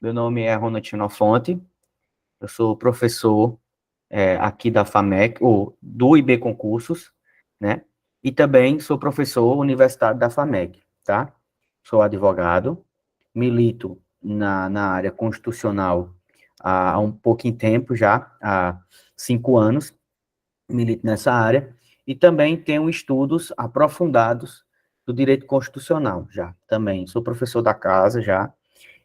Meu nome é Ronald Xenofonte, eu sou professor aqui da FAMEC, ou do IB Concursos, né? E também sou professor universitário da FAMEC, tá? Sou advogado, milito na área constitucional há um pouquinho tempo já, há 5 anos, milito nessa área, e também tenho estudos aprofundados do direito constitucional já, também. Sou professor da casa já,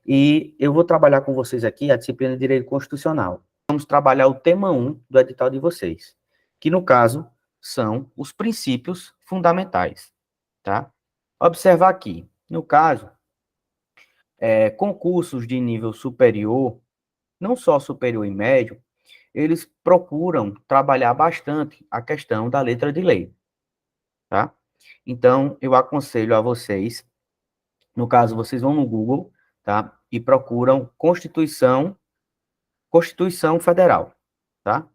e eu vou trabalhar com vocês aqui a disciplina de Direito Constitucional. Vamos trabalhar o tema 1 do edital de vocês, que no caso são os princípios fundamentais, tá? Observar aqui, no caso, concursos de nível superior, não só superior e médio, eles procuram trabalhar bastante a questão da letra de lei, tá? Então, eu aconselho a vocês, no caso, vocês vão no Google, tá? E procuram Constituição Federal, tá?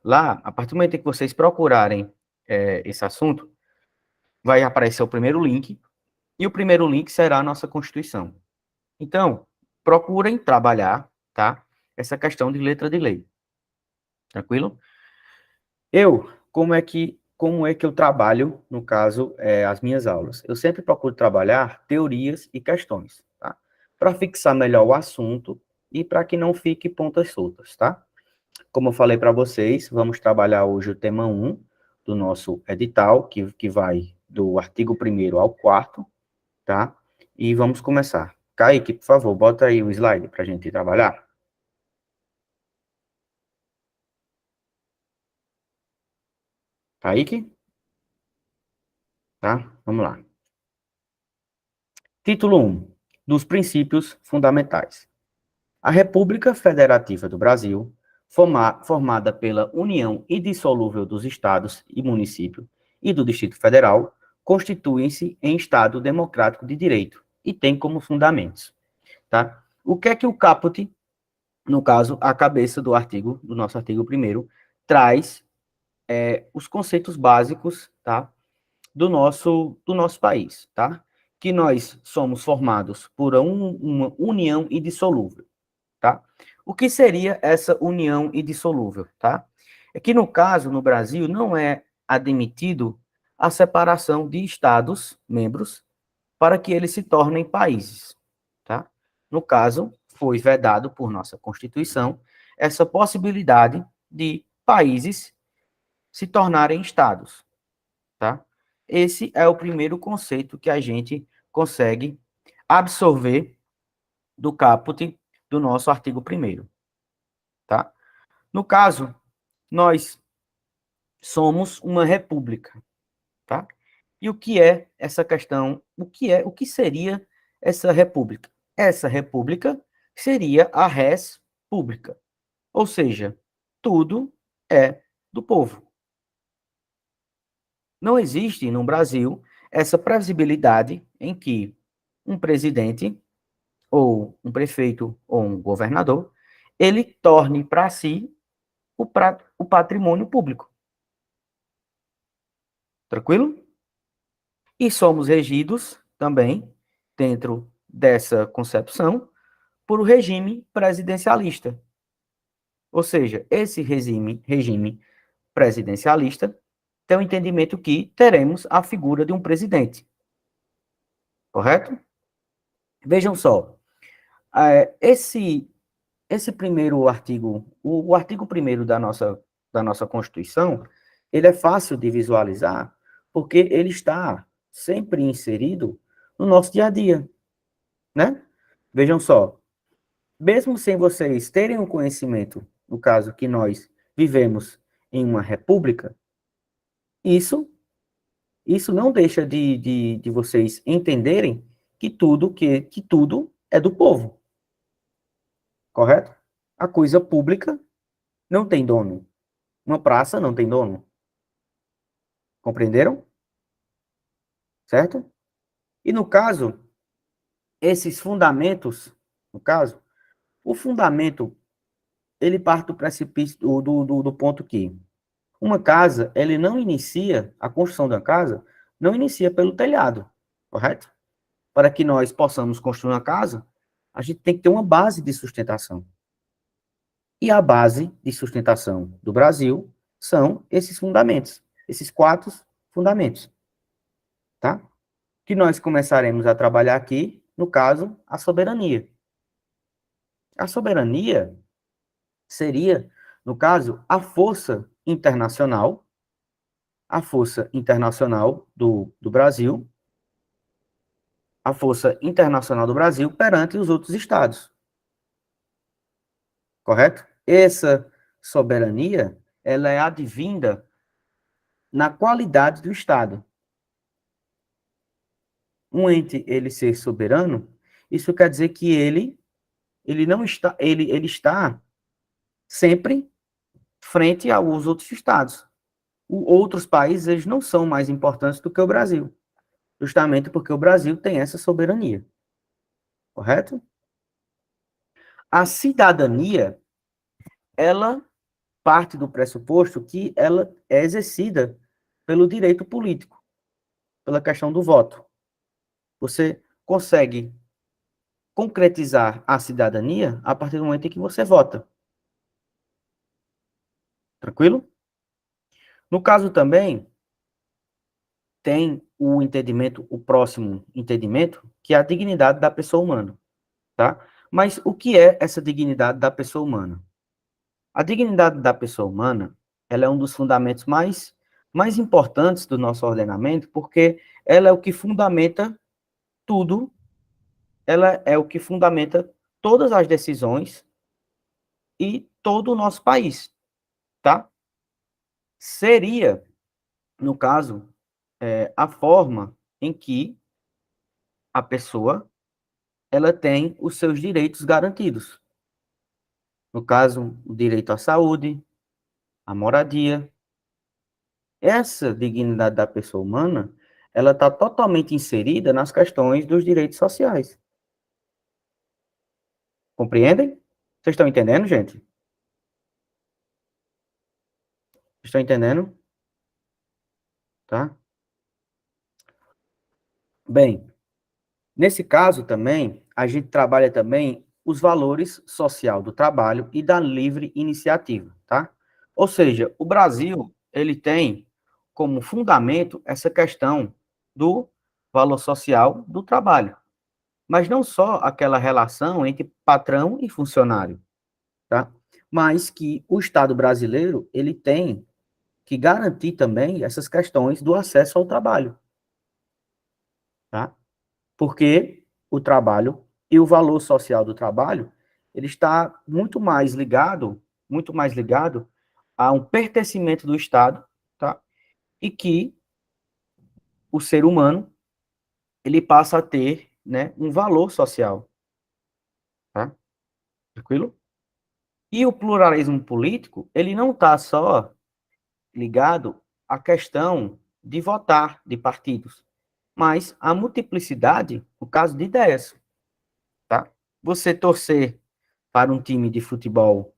Lá, a partir do momento em que vocês procurarem esse assunto, vai aparecer o primeiro link, e o primeiro link será a nossa Constituição. Então, procurem trabalhar, tá? Essa questão de letra de lei. Tranquilo? Como é que eu trabalho, no caso, as minhas aulas? Eu sempre procuro trabalhar teorias e questões, tá? Para fixar melhor o assunto e para que não fique pontas soltas, tá? Como eu falei para vocês, vamos trabalhar hoje o tema 1 do nosso edital, que vai do artigo 1º ao 4º, tá? E vamos começar. Kaique, por favor, bota aí o slide para a gente trabalhar. Kaique? Tá? Vamos lá. Título 1. Dos princípios fundamentais. A República Federativa do Brasil, formada pela união indissolúvel dos estados e municípios e do Distrito Federal, constituem-se em Estado democrático de direito e tem como fundamentos, tá? O que é que o caput, no caso, a cabeça do nosso artigo 1º, traz os conceitos básicos, tá? Do nosso país, tá? Que nós somos formados por uma união indissolúvel, tá? O que seria essa união indissolúvel, tá? É que, no caso, no Brasil, não é admitido a separação de estados membros para que eles se tornem países, tá? No caso, foi vedado por nossa Constituição essa possibilidade de países se tornarem estados, tá? Esse é o primeiro conceito que a gente consegue absorver do caput do nosso artigo 1º, tá? No caso, nós somos uma república, tá? E o que é essa questão? O que seria essa república? Essa república seria a res pública, ou seja, tudo é do povo. Não existe no Brasil essa previsibilidade em que um presidente ou um prefeito ou um governador ele torne para si o patrimônio público. Tranquilo? E somos regidos também, dentro dessa concepção, por o regime presidencialista. Ou seja, esse regime presidencialista tem o entendimento que teremos a figura de um presidente. Correto? Vejam só, esse primeiro artigo, o artigo 1º da nossa Constituição, ele é fácil de visualizar, porque ele está sempre inserido no nosso dia a dia, né? Vejam só, mesmo sem vocês terem o conhecimento, no caso que nós vivemos em uma república, isso, isso não deixa de vocês entenderem que tudo é do povo, correto? A coisa pública não tem dono. Uma praça não tem dono. Compreenderam? Certo? E no caso, esses fundamentos, no caso, o fundamento, ele parte do precipício, do ponto que uma casa, ele não inicia, a construção da casa, não inicia pelo telhado, correto? Para que nós possamos construir uma casa, a gente tem que ter uma base de sustentação. E a base de sustentação do Brasil são esses fundamentos, esses 4 fundamentos, tá? Que nós começaremos a trabalhar aqui, no caso, a soberania. A soberania seria, no caso, a força internacional do Brasil, a força internacional do Brasil perante os outros estados. Correto? Essa soberania, ela é advinda na qualidade do Estado. Um ente, ele ser soberano, isso quer dizer que ele não está, ele está sempre frente aos outros estados. Outros países, eles não são mais importantes do que o Brasil, justamente porque o Brasil tem essa soberania. Correto? A cidadania, ela parte do pressuposto que ela é exercida pelo direito político, pela questão do voto. Você consegue concretizar a cidadania a partir do momento em que você vota. Tranquilo? No caso também, tem o entendimento, o próximo entendimento, que é a dignidade da pessoa humana, tá? Mas o que é essa dignidade da pessoa humana? A dignidade da pessoa humana, ela é um dos fundamentos mais importantes do nosso ordenamento, porque ela é o que fundamenta tudo, ela é o que fundamenta todas as decisões e todo o nosso país, tá? Seria, no caso, a forma em que a pessoa ela tem os seus direitos garantidos. No caso, o direito à saúde, à moradia. Essa dignidade da pessoa humana, ela está totalmente inserida nas questões dos direitos sociais. Compreendem? Vocês estão entendendo, gente? Estão entendendo? Tá? Bem, nesse caso também, a gente trabalha também os valores social do trabalho e da livre iniciativa, tá? Ou seja, o Brasil, ele tem como fundamento essa questão do valor social do trabalho, mas não só aquela relação entre patrão e funcionário, tá? Mas que o Estado brasileiro, ele tem que garantir também essas questões do acesso ao trabalho, tá? Porque o trabalho e o valor social do trabalho, ele está muito mais ligado a um pertencimento do Estado, tá? E que o ser humano, ele passa a ter, né, um valor social, tá? Tranquilo? E o pluralismo político, ele não está só ligado à questão de votar de partidos, mas à multiplicidade, no caso de ideias, tá? Você torcer para um time de futebol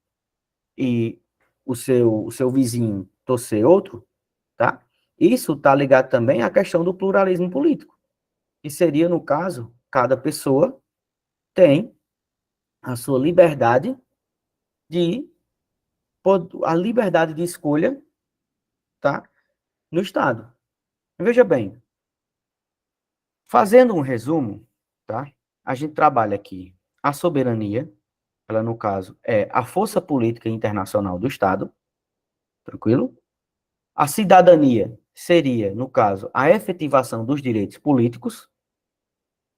e o seu vizinho torcer outro, tá? Isso está ligado também à questão do pluralismo político, que seria, no caso, cada pessoa tem a sua liberdade de a liberdade de escolha, tá? No Estado. Veja bem, fazendo um resumo, tá? A gente trabalha aqui a soberania, ela no caso é a força política internacional do Estado, tranquilo? A cidadania seria, no caso, a efetivação dos direitos políticos.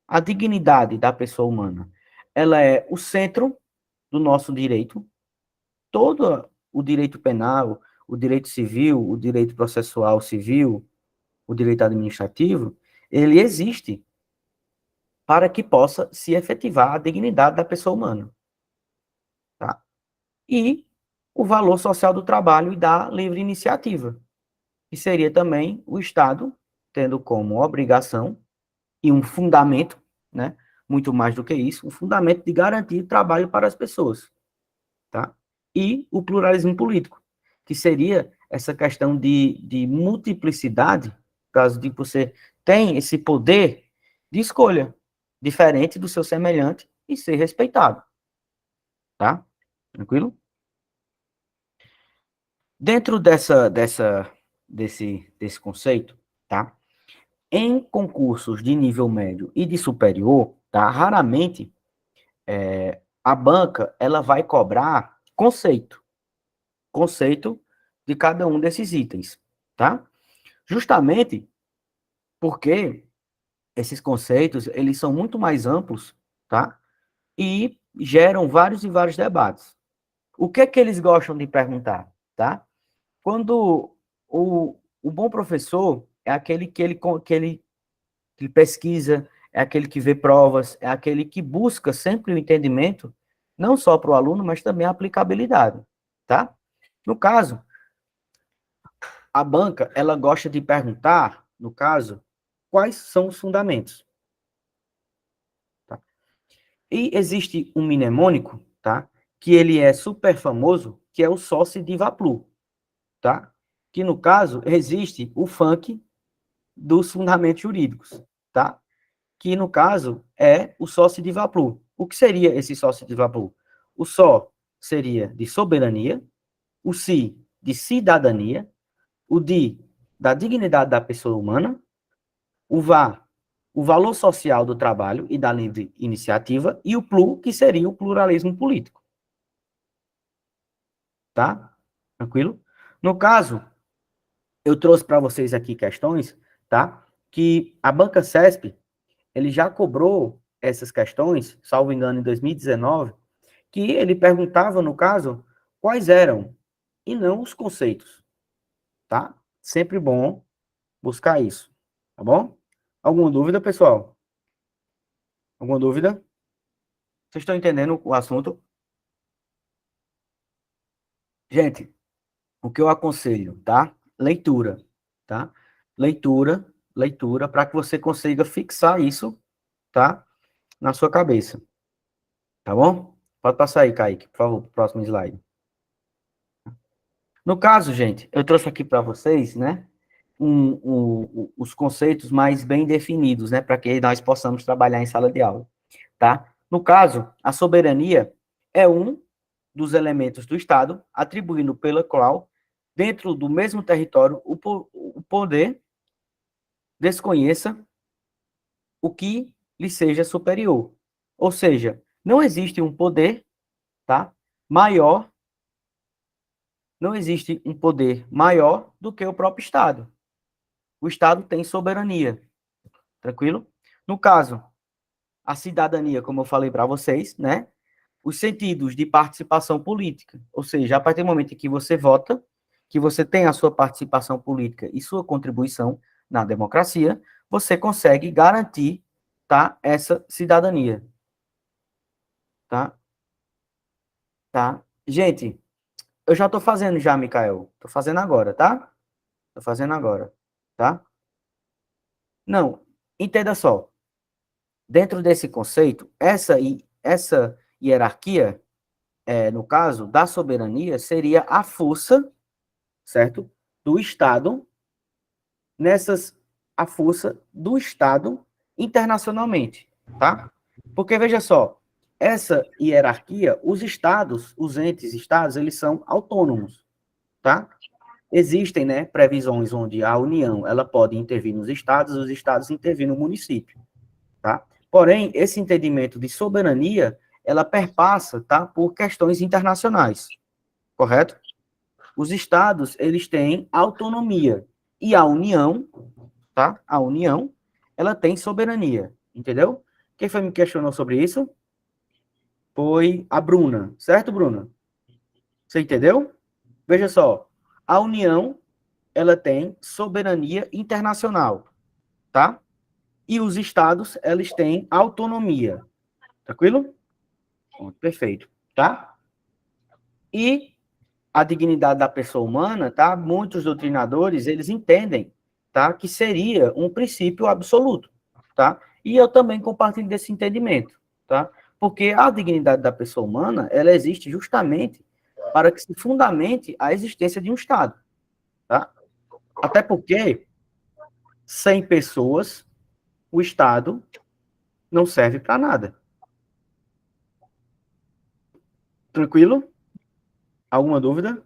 A dignidade da pessoa humana, ela é o centro do nosso direito. Todo o direito penal, o direito civil, o direito processual civil, o direito administrativo, ele existe para que possa se efetivar a dignidade da pessoa humana. Tá? E o valor social do trabalho e da livre iniciativa, que seria também o Estado tendo como obrigação e um fundamento, né, muito mais do que isso, um fundamento de garantir trabalho para as pessoas, tá? E o pluralismo político, que seria essa questão de multiplicidade, caso de você tem esse poder de escolha, diferente do seu semelhante, e ser respeitado, tá? Tranquilo? Dentro desse conceito, tá? Em concursos de nível médio e de superior, tá? Raramente a banca ela vai cobrar conceito de cada um desses itens, tá? Justamente porque esses conceitos, eles são muito mais amplos, tá? E geram vários e vários debates. O que é que eles gostam de perguntar, tá? Quando o bom professor é aquele que pesquisa, é aquele que vê provas, é aquele que busca sempre o entendimento, não só para o aluno, mas também a aplicabilidade, tá? No caso, a banca, ela gosta de perguntar, no caso, quais são os fundamentos, tá? E existe um mnemônico, tá? Que ele é super famoso, que é o Sócio de Vaplu, tá? Que, no caso, existe o funk dos fundamentos jurídicos, tá? Que, no caso, é o sócio de Vaplu. O que seria esse sócio de Vaplu? O só seria de soberania, o si de cidadania, o di da dignidade da pessoa humana, o vá, o valor social do trabalho e da livre iniciativa, e o plu, que seria o pluralismo político. Tá? Tranquilo? No caso, eu trouxe para vocês aqui questões, tá? Que a Banca CESP, ele já cobrou essas questões, salvo engano, em 2019, que ele perguntava, no caso, quais eram, e não os conceitos, tá? Sempre bom buscar isso, tá bom? Alguma dúvida, pessoal? Alguma dúvida? Vocês estão entendendo o assunto? Gente, o que eu aconselho, tá? Leitura, tá? Leitura, para que você consiga fixar isso, tá? Na sua cabeça, tá bom? Pode passar aí, Kaique, por favor, pro próximo slide. No caso, gente, eu trouxe aqui para vocês, né, os conceitos mais bem definidos, né, para que nós possamos trabalhar em sala de aula, tá? No caso, a soberania é um dos elementos do Estado, atribuindo pela qual, dentro do mesmo território, o poder desconheça o que lhe seja superior. Ou seja, não existe um poder, tá, maior, não existe um poder maior do que o próprio Estado. O Estado tem soberania, tranquilo? No caso, a cidadania, como eu falei para vocês, né? Os sentidos de participação política, ou seja, a partir do momento em que você vota, que você tem a sua participação política e sua contribuição na democracia, você consegue garantir, tá, essa cidadania, tá? Tá? Gente, eu já estou fazendo já, Mikael. Estou fazendo agora, tá? Estou fazendo agora, tá? Não, entenda só. Dentro desse conceito, essa hierarquia, no caso da soberania, seria a força, certo? Do Estado, nessas, a força do Estado internacionalmente, tá? Porque, veja só, essa hierarquia, os estados, os entes estados, eles são autônomos, tá? Existem, né, previsões onde a União, ela pode intervir nos estados, os estados intervir no município, tá? Porém, esse entendimento de soberania, ela perpassa, tá, por questões internacionais, correto? Os estados, eles têm autonomia e a União, tá? A União, ela tem soberania, entendeu? Quem foi me questionou sobre isso? Foi a Bruna, certo, Bruna? Você entendeu? Veja só, a União, ela tem soberania internacional, tá? E os estados, eles têm autonomia, tranquilo? Perfeito, tá? E a dignidade da pessoa humana, tá? Muitos doutrinadores, eles entendem, tá? Que seria um princípio absoluto, tá? E eu também compartilho desse entendimento, tá? Porque a dignidade da pessoa humana, ela existe justamente para que se fundamente a existência de um Estado, tá? Até porque, sem pessoas, o Estado não serve para nada, Tranquilo? Alguma dúvida?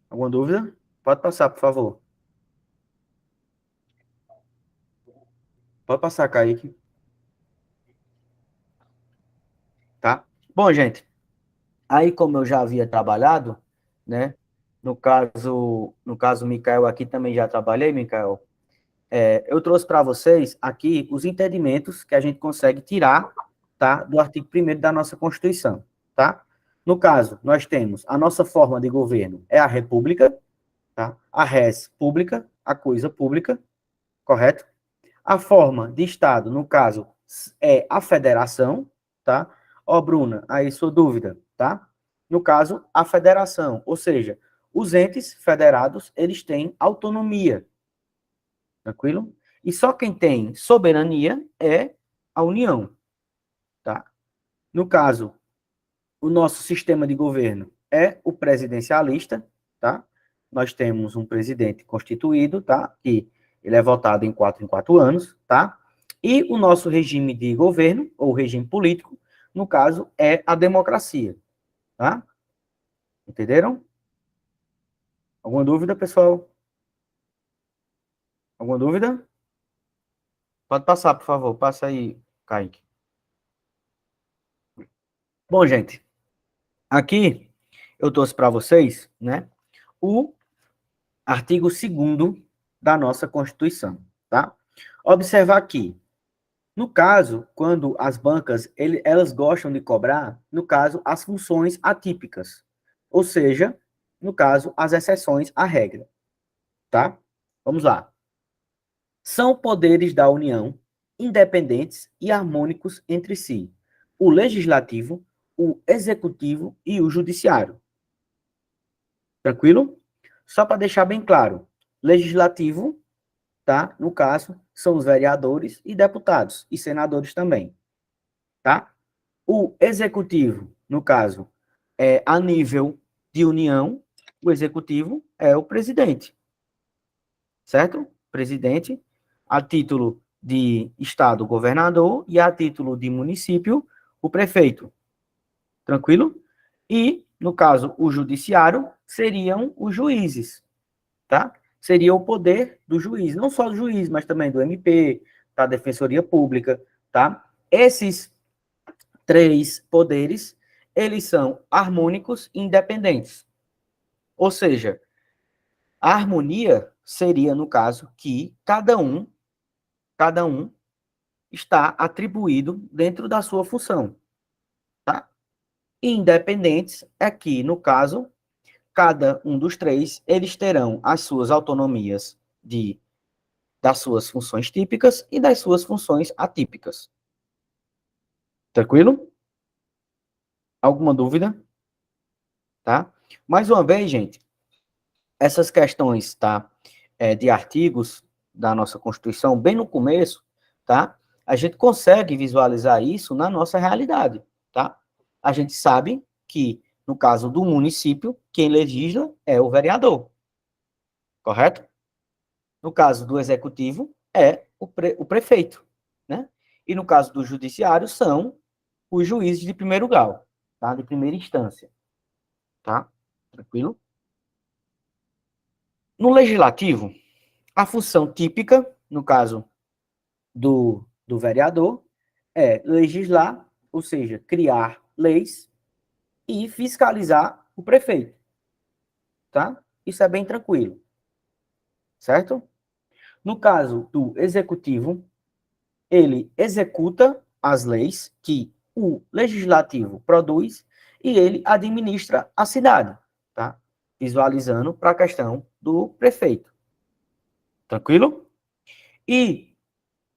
Alguma dúvida? Pode passar, por favor. Pode passar, Kaique. Tá? Bom, gente, aí como eu já havia trabalhado, né? No caso, Mikael aqui também já trabalhei, Mikael. Eu trouxe para vocês aqui os entendimentos que a gente consegue tirar, tá, do artigo 1º da nossa Constituição, tá? No caso, nós temos a nossa forma de governo é a república, tá? A res pública, a coisa pública, correto? A forma de Estado, no caso, é a federação, tá? Ó, Bruna, aí sua dúvida, tá? No caso, a federação, ou seja, os entes federados, eles têm autonomia, tranquilo? E só quem tem soberania é a União, tá? No caso, o nosso sistema de governo é o presidencialista, tá? Nós temos um presidente constituído, tá? Que ele é votado em 4 anos, tá? E o nosso regime de governo, ou regime político, no caso, é a democracia, tá? Entenderam? Alguma dúvida, pessoal? Alguma dúvida? Pode passar, por favor. Passa aí, Kaique. Bom, gente, aqui eu trouxe para vocês, né, o artigo 2º da nossa Constituição, tá? Observar aqui, no caso, quando as bancas, elas gostam de cobrar, no caso, as funções atípicas, ou seja, no caso, as exceções à regra, tá? Vamos lá. São poderes da União, independentes e harmônicos entre si, o legislativo, o executivo e o judiciário. Tranquilo? Só para deixar bem claro, legislativo, tá? No caso, são os vereadores e deputados, e senadores também, tá? O executivo, no caso, é a nível de União, o executivo é o presidente, certo? Presidente, a título de estado, o governador, e a título de município, o prefeito. Tranquilo? E, no caso, o judiciário seriam os juízes, tá? Seria o poder do juiz, não só do juiz, mas também do MP, da Defensoria Pública, tá? Esses 3 poderes, eles são harmônicos e independentes. Ou seja, a harmonia seria, no caso, que cada um está atribuído dentro da sua função, tá? E independentes é que, no caso, cada um dos 3, eles terão as suas autonomias das suas funções típicas e das suas funções atípicas. Tranquilo? Alguma dúvida? Tá? Mais uma vez, gente, essas questões, tá, de artigos da nossa Constituição, bem no começo, tá, a gente consegue visualizar isso na nossa realidade, tá? A gente sabe que, no caso do município, quem legisla é o vereador, correto? No caso do executivo, é o prefeito, né? E no caso do judiciário, são os juízes de primeiro grau, tá? De primeira instância, tá? Tranquilo? No legislativo, a função típica, no caso do vereador, é legislar, ou seja, criar leis e fiscalizar o prefeito, tá? Isso é bem tranquilo, certo? No caso do executivo, ele executa as leis que o legislativo produz e ele administra a cidade, tá? Visualizando para a questão do prefeito. Tranquilo? E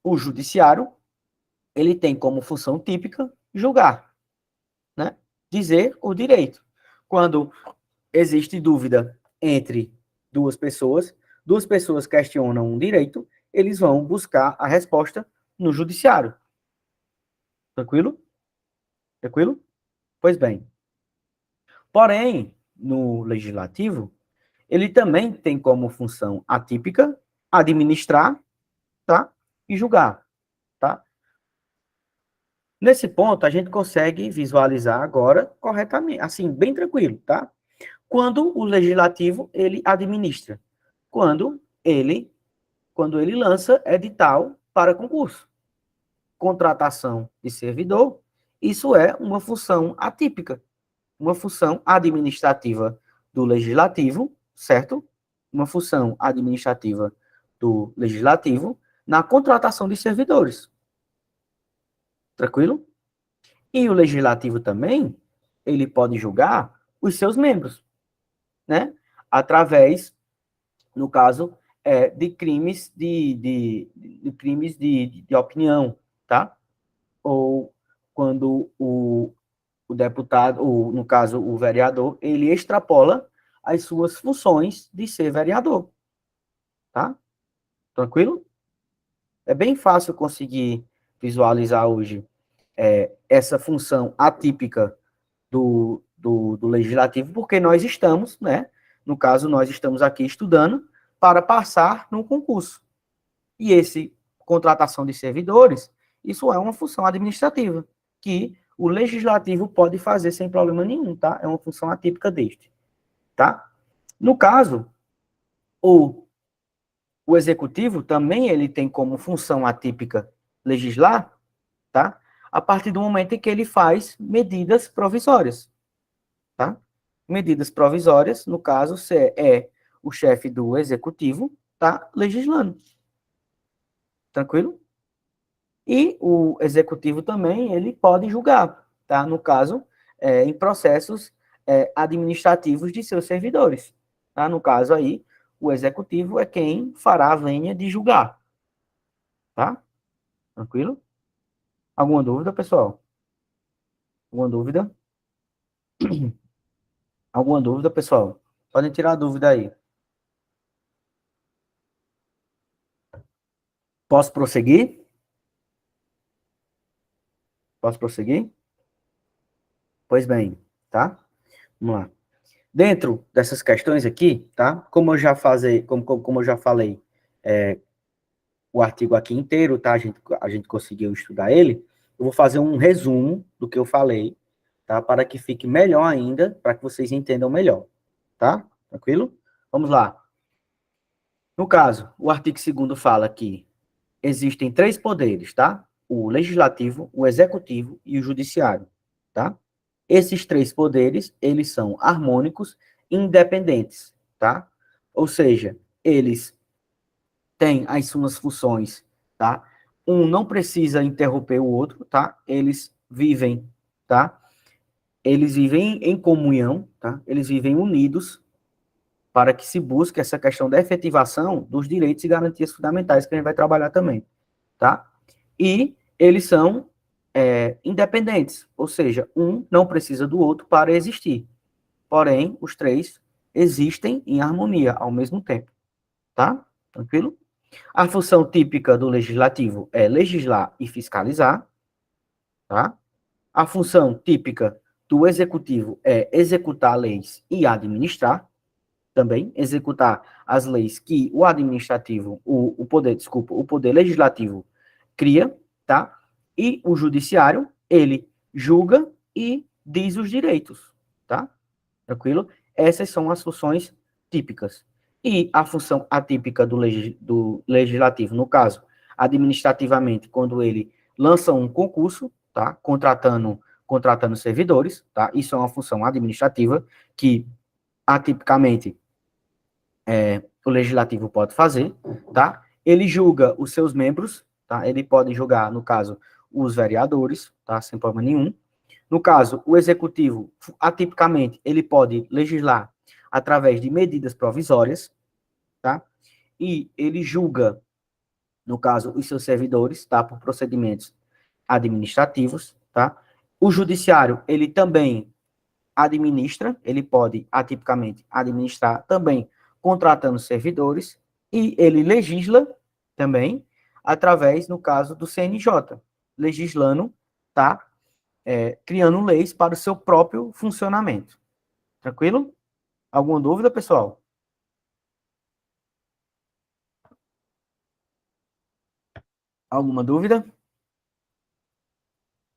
o judiciário, ele tem como função típica julgar, né? Dizer o direito. Quando existe dúvida entre duas pessoas questionam um direito, eles vão buscar a resposta no judiciário. Tranquilo? Tranquilo? Pois bem. Porém, no legislativo, ele também tem como função atípica administrar, tá? E julgar, tá? Nesse ponto, a gente consegue visualizar agora corretamente, assim, bem tranquilo, tá? Quando o legislativo, ele administra. Quando ele, quando ele lança edital para concurso. Contratação de servidor, isso é uma função atípica, uma função administrativa do legislativo, certo? Uma função administrativa do legislativo na contratação de servidores. Tranquilo? E o legislativo também, ele pode julgar os seus membros, né? Através, no caso, de crimes de crimes de opinião, tá? Ou quando o deputado, ou, no caso, o vereador, ele extrapola as suas funções de ser vereador, tá? Tranquilo? É bem fácil conseguir visualizar hoje essa função atípica do legislativo, porque nós estamos, né? No caso, nós estamos aqui estudando para passar no concurso. E esse contratação de servidores, isso é uma função administrativa, que o legislativo pode fazer sem problema nenhum, tá? É uma função atípica deste, tá? No caso, o, o executivo também ele tem como função atípica legislar, tá? A partir do momento em que ele faz medidas provisórias, tá? Medidas provisórias, no caso, é o chefe do executivo, tá legislando. Tranquilo? E o executivo também, ele pode julgar, tá? No caso, em processos administrativos de seus servidores, tá? No caso aí, o executivo é quem fará a vênia de julgar, tá? Tranquilo? Alguma dúvida, pessoal? Alguma dúvida? Alguma dúvida, pessoal? Podem tirar a dúvida aí. Posso prosseguir? Posso prosseguir? Pois bem, tá? Vamos lá. Dentro dessas questões aqui, tá? Como eu já falei, o artigo aqui inteiro, tá? A gente conseguiu estudar ele. Eu vou fazer um resumo do que eu falei, tá? Para que fique melhor ainda, para que vocês entendam melhor, tá? Tranquilo? Vamos lá. No caso, o artigo 2º fala que existem 3 poderes, tá? O legislativo, o executivo e o judiciário, tá? Esses 3 poderes, eles são harmônicos e independentes, tá? Ou seja, eles têm as suas funções, tá? Um não precisa interromper o outro, tá? Eles vivem, tá? Eles vivem em comunhão, tá? Eles vivem unidos para que se busque essa questão da efetivação dos direitos e garantias fundamentais que a gente vai trabalhar também, tá? E eles são independentes, ou seja, um não precisa do outro para existir. Porém, os 3 existem em harmonia ao mesmo tempo, tá? Tranquilo? A função típica do legislativo é legislar e fiscalizar, tá? A função típica do executivo é executar leis e administrar, também executar as leis que o administrativo, o poder legislativo cria, tá? E o judiciário, ele julga e diz os direitos, tá? Tranquilo? Essas são as funções típicas. E a função atípica do legislativo, no caso, administrativamente, quando ele lança um concurso, tá? Contratando servidores, tá? Isso é uma função administrativa que, atipicamente, o legislativo pode fazer, tá? Ele julga os seus membros, tá? Ele pode julgar, no caso, os vereadores, tá? Sem problema nenhum. No caso, o executivo, atipicamente, ele pode legislar através de medidas provisórias, tá? E ele julga, no caso, os seus servidores, tá? Por procedimentos administrativos, tá? O judiciário, ele também administra, ele pode, atipicamente, administrar também contratando servidores, e ele legisla também através, no caso, do CNJ, legislando, tá? Criando leis para o seu próprio funcionamento. Tranquilo? Alguma dúvida, pessoal? Alguma dúvida?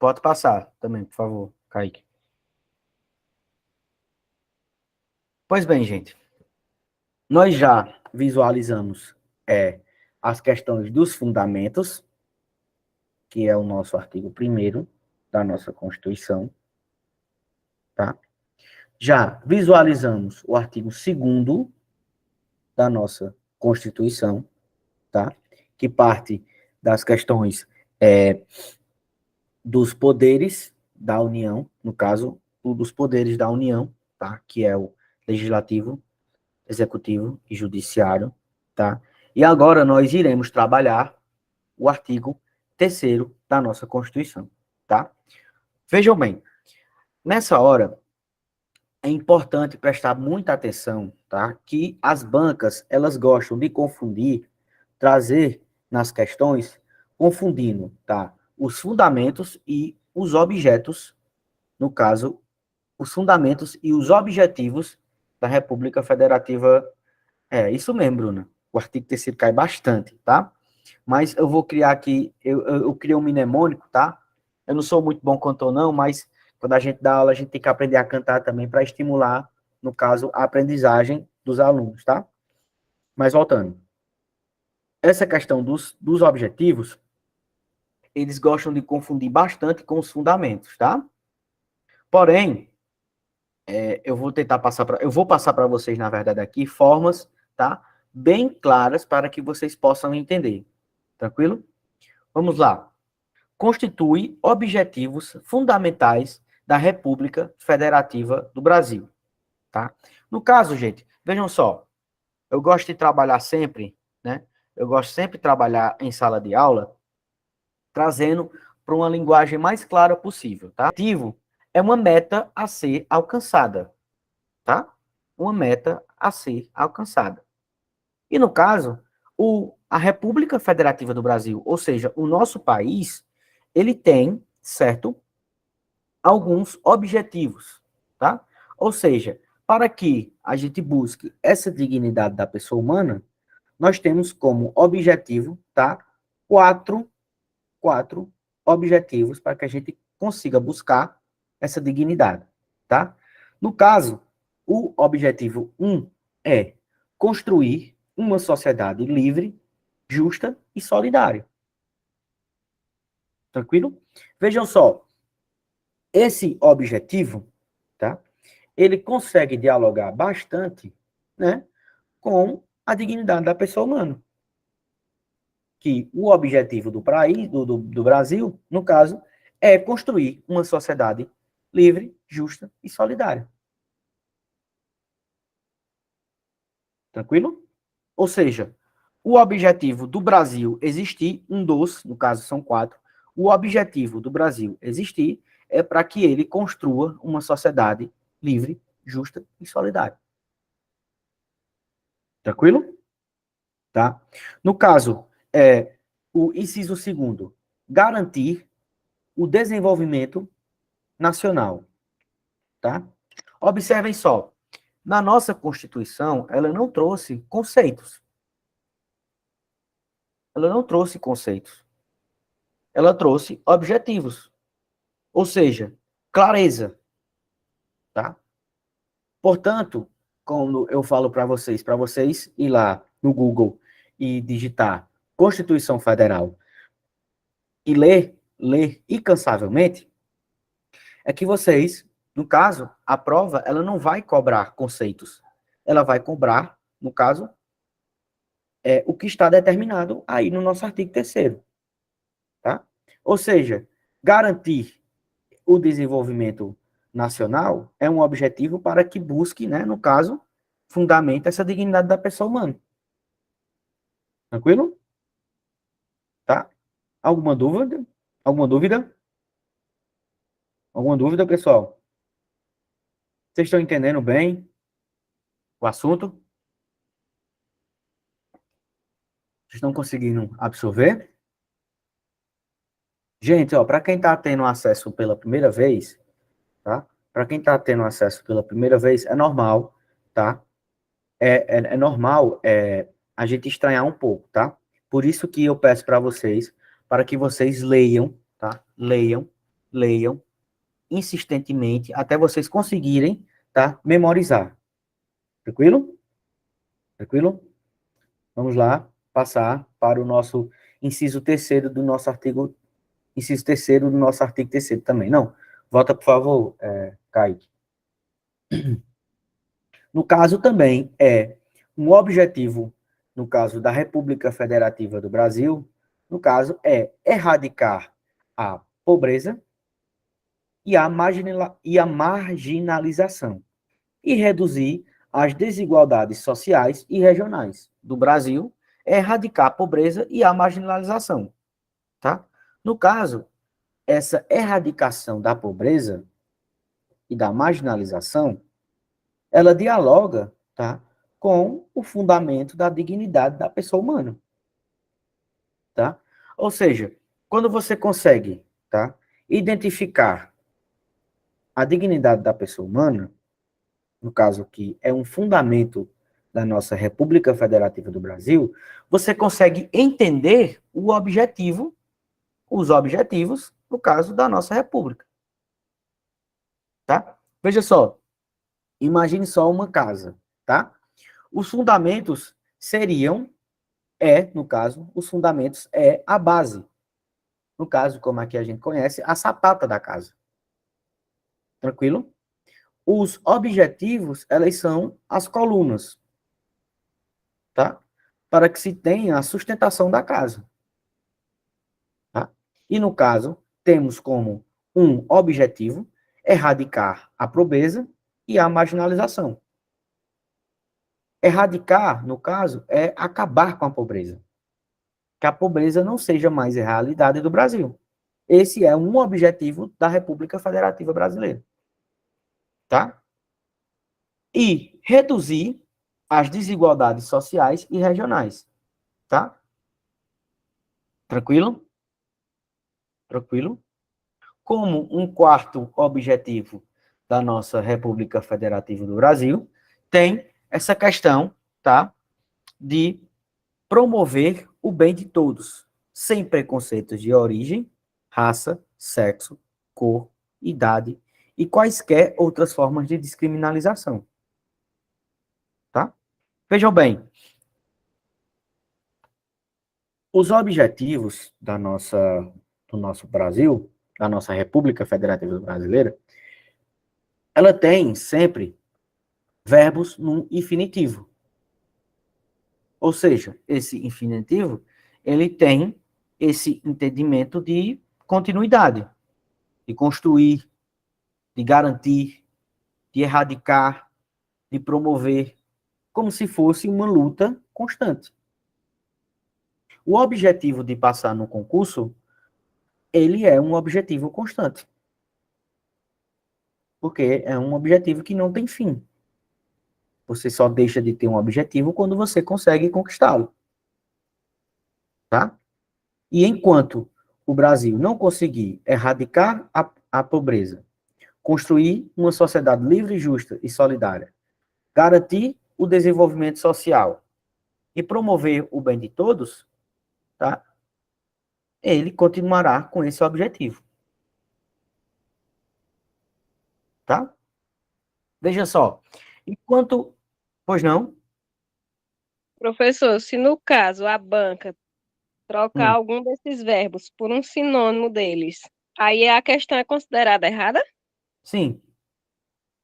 Pode passar também, por favor, Kaique. Pois bem, gente, nós já visualizamos as questões dos fundamentos, que é o nosso artigo 1º da nossa Constituição, tá? Já visualizamos o artigo 2º da nossa Constituição, tá? Que parte das questões dos poderes da União, no caso, dos poderes da União, tá? Que é o legislativo, executivo e judiciário, tá? E agora nós iremos trabalhar o artigo 3º da nossa Constituição, tá? Vejam bem, nessa hora é importante prestar muita atenção, tá? Que as bancas, elas gostam de confundir, trazer nas questões, confundindo, tá? Os fundamentos e os objetos, no caso, os fundamentos e os objetivos da República Federativa. É, isso mesmo, Bruna. O artigo 3º cai bastante, tá? Mas eu vou criar aqui, eu criei um mnemônico, tá? Eu não sou muito bom cantor, não, mas quando a gente dá aula, a gente tem que aprender a cantar também para estimular, no caso, a aprendizagem dos alunos, tá? Mas voltando. Essa questão dos objetivos, eles gostam de confundir bastante com os fundamentos, tá? Porém, eu vou passar para vocês, na verdade, aqui, formas, tá? Bem claras para que vocês possam entender. Tranquilo? Vamos lá. Constitui objetivos fundamentais da República Federativa do Brasil, tá? No caso, gente, vejam só, eu gosto de trabalhar sempre, né? Eu gosto sempre de trabalhar em sala de aula, trazendo para uma linguagem mais clara possível, tá? O objetivo é uma meta a ser alcançada, tá? Uma meta a ser alcançada. E no caso, a República Federativa do Brasil, ou seja, o nosso país, ele tem, certo, alguns objetivos, tá? Ou seja, para que a gente busque essa dignidade da pessoa humana, nós temos como objetivo, tá? Quatro objetivos para que a gente consiga buscar essa dignidade, tá? No caso, o objetivo 1 é construir uma sociedade livre, justa e solidária. Tranquilo? Vejam só, esse objetivo, tá? Ele consegue dialogar bastante, né, com a dignidade da pessoa humana. Que o objetivo do país, do Brasil, no caso, é construir uma sociedade livre, justa e solidária. Tranquilo? Ou seja, o objetivo do Brasil existir, no caso são 4, o objetivo do Brasil existir é para que ele construa uma sociedade livre, justa e solidária. Tranquilo? Tá? No caso, o inciso 2º, garantir o desenvolvimento nacional. Tá? Observem só, na nossa Constituição, ela não trouxe conceitos. Ela não trouxe conceitos. Ela trouxe objetivos. Ou seja, clareza. Tá? Portanto, quando eu falo para vocês ir lá no Google e digitar Constituição Federal e ler incansavelmente, é que vocês, no caso, a prova, ela não vai cobrar conceitos. Ela vai cobrar, no caso, o que está determinado aí no nosso artigo 3º. Tá? Ou seja, garantir o desenvolvimento nacional é um objetivo para que busque, né, no caso, fundamenta essa dignidade da pessoa humana. Tranquilo? Tá? Alguma dúvida? Alguma dúvida? Alguma dúvida, pessoal? Vocês estão entendendo bem o assunto? Vocês estão conseguindo absorver? Gente, ó, para quem está tendo acesso pela primeira vez, tá? Para quem está tendo acesso pela primeira vez, é normal, tá? É normal a gente estranhar um pouco, tá? Por isso que eu peço para vocês, para que vocês leiam, tá? Leiam leiam insistentemente até vocês conseguirem, tá, memorizar. Tranquilo? Tranquilo? Vamos lá, passar para o nosso inciso terceiro do nosso artigo, inciso terceiro do nosso artigo terceiro também. Não, volta, por favor, Kaique. No caso também é um objetivo, no caso da República Federativa do Brasil, no caso é erradicar a pobreza e a marginalização e reduzir as desigualdades sociais e regionais do Brasil, é erradicar a pobreza e a marginalização, tá? No caso, essa erradicação da pobreza e da marginalização, ela dialoga, tá, com o fundamento da dignidade da pessoa humana, tá? Ou seja, quando você consegue, tá, identificar a dignidade da pessoa humana, no caso que é um fundamento da nossa República Federativa do Brasil, você consegue entender o objetivo, os objetivos, no caso da nossa República, tá? Veja só, imagine só uma casa, tá? Os fundamentos seriam, no caso, os fundamentos é a base. No caso, como aqui a gente conhece, a sapata da casa. Tranquilo? Os objetivos, elas são as colunas, tá? Para que se tenha a sustentação da casa. Tá? E no caso, temos como um objetivo erradicar a pobreza e a marginalização. Erradicar, no caso, é acabar com a pobreza. Que a pobreza não seja mais a realidade do Brasil. Esse é um objetivo da República Federativa Brasileira. Tá? E reduzir as desigualdades sociais e regionais. Tá? Tranquilo? Tranquilo? Como um quarto objetivo da nossa República Federativa do Brasil, tem essa questão, tá, de promover o bem de todos, sem preconceitos de origem, raça, sexo, cor, idade e quaisquer outras formas de descriminalização. Tá? Vejam bem, os objetivos do nosso Brasil, da nossa República Federativa Brasileira, ela tem sempre verbos no infinitivo. Ou seja, esse infinitivo, ele tem esse entendimento de continuidade, de construir, de garantir, de erradicar, de promover, como se fosse uma luta constante. O objetivo de passar no concurso, ele é um objetivo constante. Porque é um objetivo que não tem fim. Você só deixa de ter um objetivo quando você consegue conquistá-lo. Tá? E enquanto o Brasil não conseguir erradicar a pobreza, construir uma sociedade livre, justa e solidária, garantir o desenvolvimento social e promover o bem de todos, tá? Ele continuará com esse objetivo. Tá? Veja só. Enquanto... Pois não? Professor, se no caso a banca trocar Hum, algum desses verbos por um sinônimo deles, aí a questão é considerada errada? sim.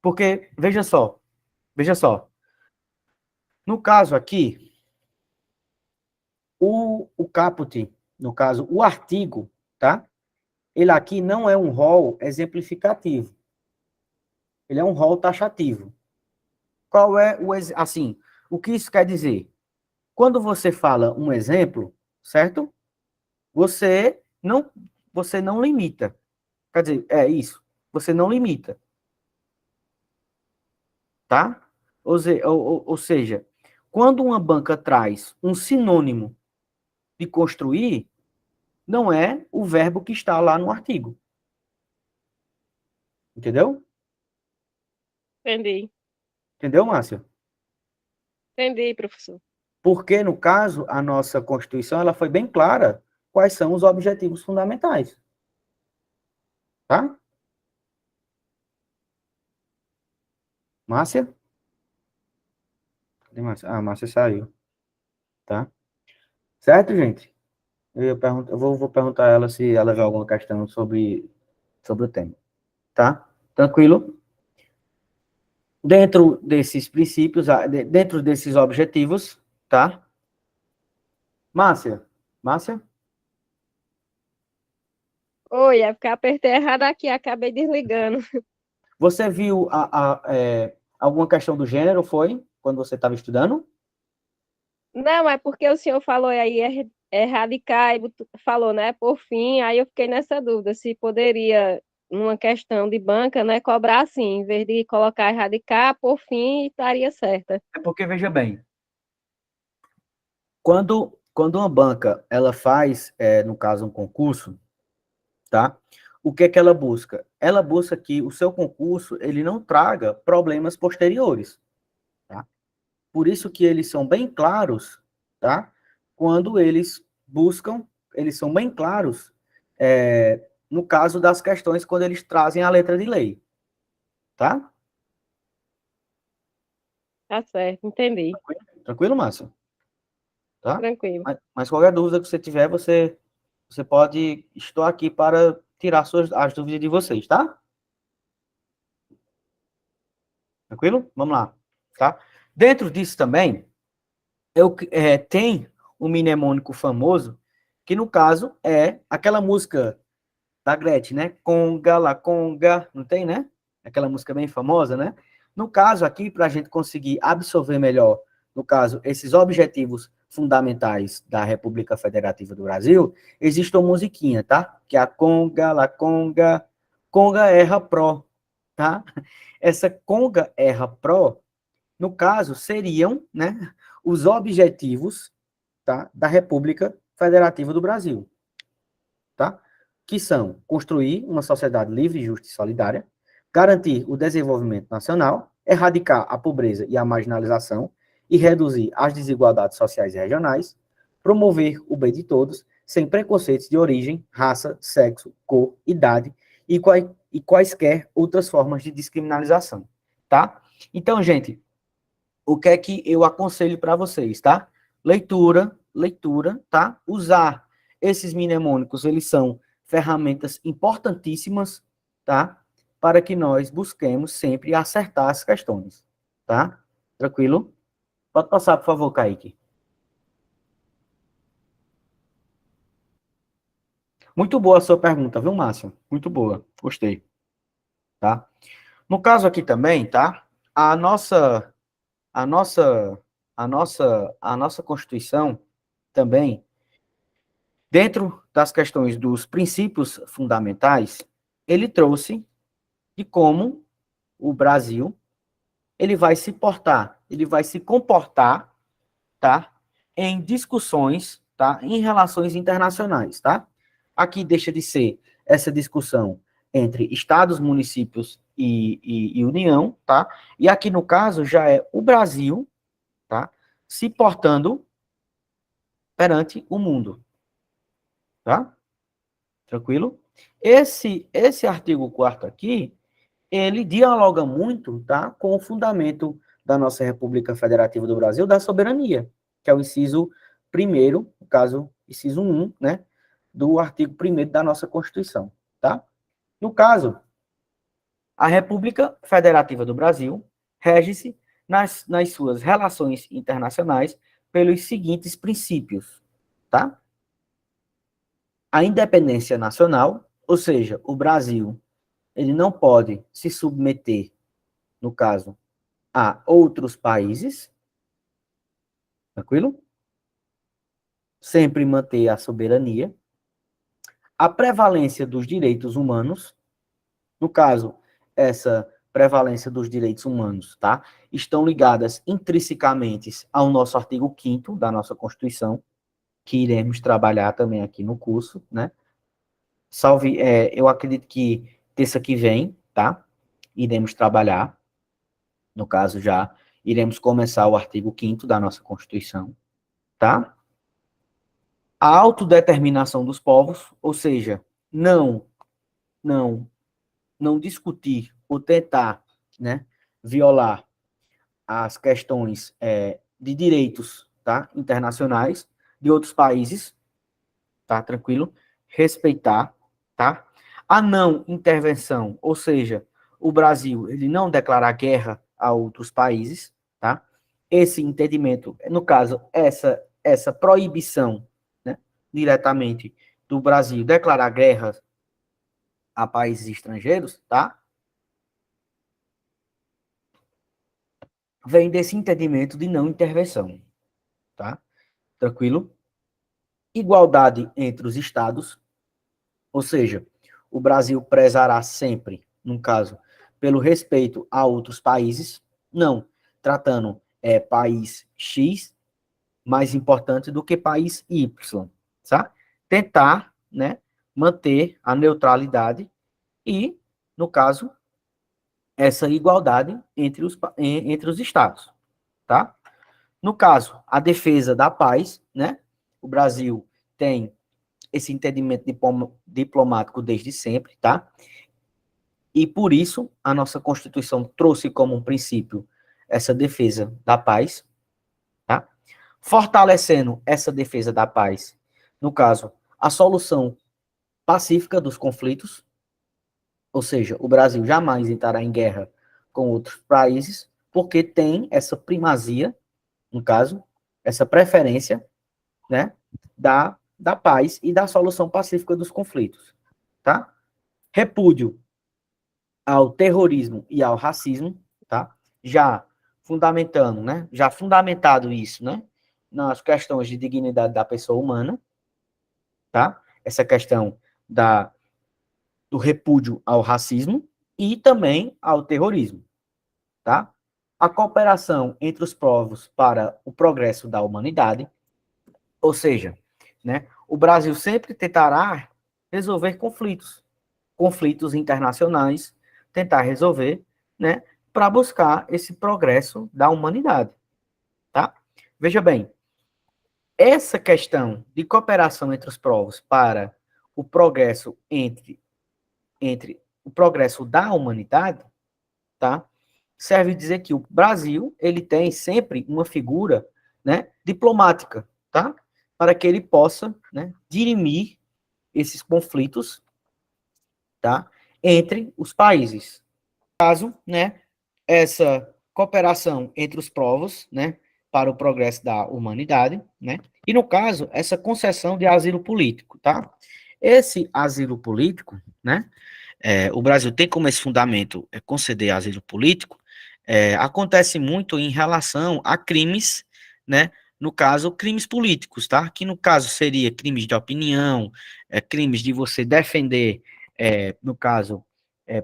Porque, veja só. No caso aqui, o caput, no caso, o artigo, tá? Ele aqui não é um rol exemplificativo. Ele é um rol taxativo. Qual é assim, o que isso quer dizer? Quando você fala um exemplo, certo? Você não você não limita. Quer dizer, é isso. Você não limita, tá? Ou seja, quando uma banca traz um sinônimo de construir, não é o verbo que está lá no artigo. Entendeu? Entendi. Entendeu, Márcia? Entendi, professor. Porque, no caso, a nossa Constituição ela foi bem clara quais são os objetivos fundamentais. tá? Márcia? Cadê Márcia? Ah, Márcia saiu, tá? Certo, gente? Eu vou perguntar a ela se ela vê alguma questão sobre o tema, tá? Tranquilo? Dentro desses princípios, dentro desses objetivos, tá? Márcia? Márcia? Oi, é porque eu apertei errado aqui, acabei desligando. Você viu alguma questão do gênero, foi? Quando você estava estudando? Não, é porque o senhor falou aí, erradicar, e falou, né, por fim, aí eu fiquei nessa dúvida, se poderia, numa questão de banca, né, cobrar assim, em vez de colocar erradicar, por fim, estaria certa. É porque, veja bem, quando uma banca, ela faz, no caso, um concurso, tá? O que é que ela busca? Ela busca que o seu concurso, ele não traga problemas posteriores, tá? Por isso que eles são bem claros, tá? Quando eles buscam, eles são bem claros, no caso das questões, quando eles trazem a letra de lei, tá? Tá certo, entendi. Tranquilo, Márcio? Tá? Tranquilo. Mas qualquer dúvida que você tiver, você pode, estou aqui para tirar as dúvidas de vocês, tá? Tranquilo? Vamos lá, tá? Dentro disso também, tem um mnemônico famoso, que no caso é aquela música da Gretchen, né? Conga, la conga, não tem, né? Aquela música bem famosa, né? No caso aqui, para a gente conseguir absorver melhor, no caso, esses objetivos fundamentais da República Federativa do Brasil, existe uma musiquinha, tá? Que é a conga, la conga, conga erra pro, tá? Essa conga erra pro, no caso, seriam, né, os objetivos, tá, da República Federativa do Brasil, tá? Que são construir uma sociedade livre, justa e solidária, garantir o desenvolvimento nacional, erradicar a pobreza e a marginalização e reduzir as desigualdades sociais e regionais, promover o bem de todos, sem preconceitos de origem, raça, sexo, cor, idade e quaisquer outras formas de descriminalização, tá? Então, gente, o que é que eu aconselho para vocês, tá? Leitura, tá? Usar esses mnemônicos, eles são ferramentas importantíssimas, tá? Para que nós busquemos sempre acertar as questões, tá? Tranquilo? Pode passar, por favor, Kaique. Muito boa a sua pergunta, viu, Márcio? Muito boa, gostei, tá? No caso aqui também, tá? A nossa, a nossa, a nossa Constituição também, dentro das questões dos princípios fundamentais, ele trouxe de como o Brasil ele vai se portar, ele vai se comportar, tá? Em discussões, tá? Em relações internacionais, tá? Aqui deixa de ser essa discussão entre estados, municípios e União, tá? E aqui no caso já é o Brasil, tá? Se portando perante o mundo, tá? Tranquilo? Esse artigo 4º aqui, ele dialoga muito, tá, com o fundamento da nossa República Federativa do Brasil, da soberania, que é o inciso primeiro, no caso, inciso 1, né, do artigo 1º da nossa Constituição, tá? No caso, a República Federativa do Brasil rege-se nas suas relações internacionais pelos seguintes princípios, tá? A independência nacional, ou seja, o Brasil, ele não pode se submeter, no caso, a outros países, tranquilo? Sempre manter a soberania. A prevalência dos direitos humanos, no caso, essa prevalência dos direitos humanos, tá? Estão ligadas intrinsecamente ao nosso artigo 5º da nossa Constituição, que iremos trabalhar também aqui no curso, né? Eu acredito que terça que vem, tá? Iremos trabalhar, no caso já, iremos começar o artigo 5º da nossa Constituição, tá? A autodeterminação dos povos, ou seja, não não discutir ou tentar, né, violar as questões de direitos, tá, internacionais de outros países, tá, tranquilo? Respeitar, tá? A não intervenção, ou seja, o Brasil, ele não declarar guerra a outros países, tá? Esse entendimento, no caso, essa proibição, né, diretamente do Brasil declarar guerra a países estrangeiros, tá? Vem desse entendimento de não intervenção, tá? Tranquilo? Igualdade entre os estados, ou seja, o Brasil prezará sempre, no caso, pelo respeito a outros países, não tratando país X mais importante do que país Y, tá? Tentar, né, manter a neutralidade e, no caso, essa igualdade entre os estados, tá? No caso, a defesa da paz, né? O Brasil tem esse entendimento diplomático desde sempre, tá? E por isso a nossa Constituição trouxe como um princípio essa defesa da paz, tá? Fortalecendo essa defesa da paz, no caso, a solução pacífica dos conflitos, ou seja, o Brasil jamais entrará em guerra com outros países, porque tem essa primazia, no caso, essa preferência, né, da paz e da solução pacífica dos conflitos, tá? Repúdio ao terrorismo e ao racismo, tá? Já fundamentando, né? Já fundamentado isso, né? Nas questões de dignidade da pessoa humana, tá? Essa questão do repúdio ao racismo e também ao terrorismo, tá? A cooperação entre os povos para o progresso da humanidade, ou seja, né? O Brasil sempre tentará resolver conflitos internacionais, tentar resolver, né, para buscar esse progresso da humanidade, tá? Veja bem, essa questão de cooperação entre os povos para o progresso entre o progresso da humanidade, tá? Serve dizer que o Brasil, ele tem sempre uma figura, né, diplomática, tá? Para que ele possa, né, dirimir esses conflitos, tá? Entre os países. Caso, né, essa cooperação entre os povos, né, para o progresso da humanidade, né, e no caso, essa concessão de asilo político, tá? Esse asilo político, né, o Brasil tem como esse fundamento conceder asilo político, acontece muito em relação a crimes, né, no caso, crimes políticos, tá? Que no caso seria crimes de opinião, crimes de você defender, no caso,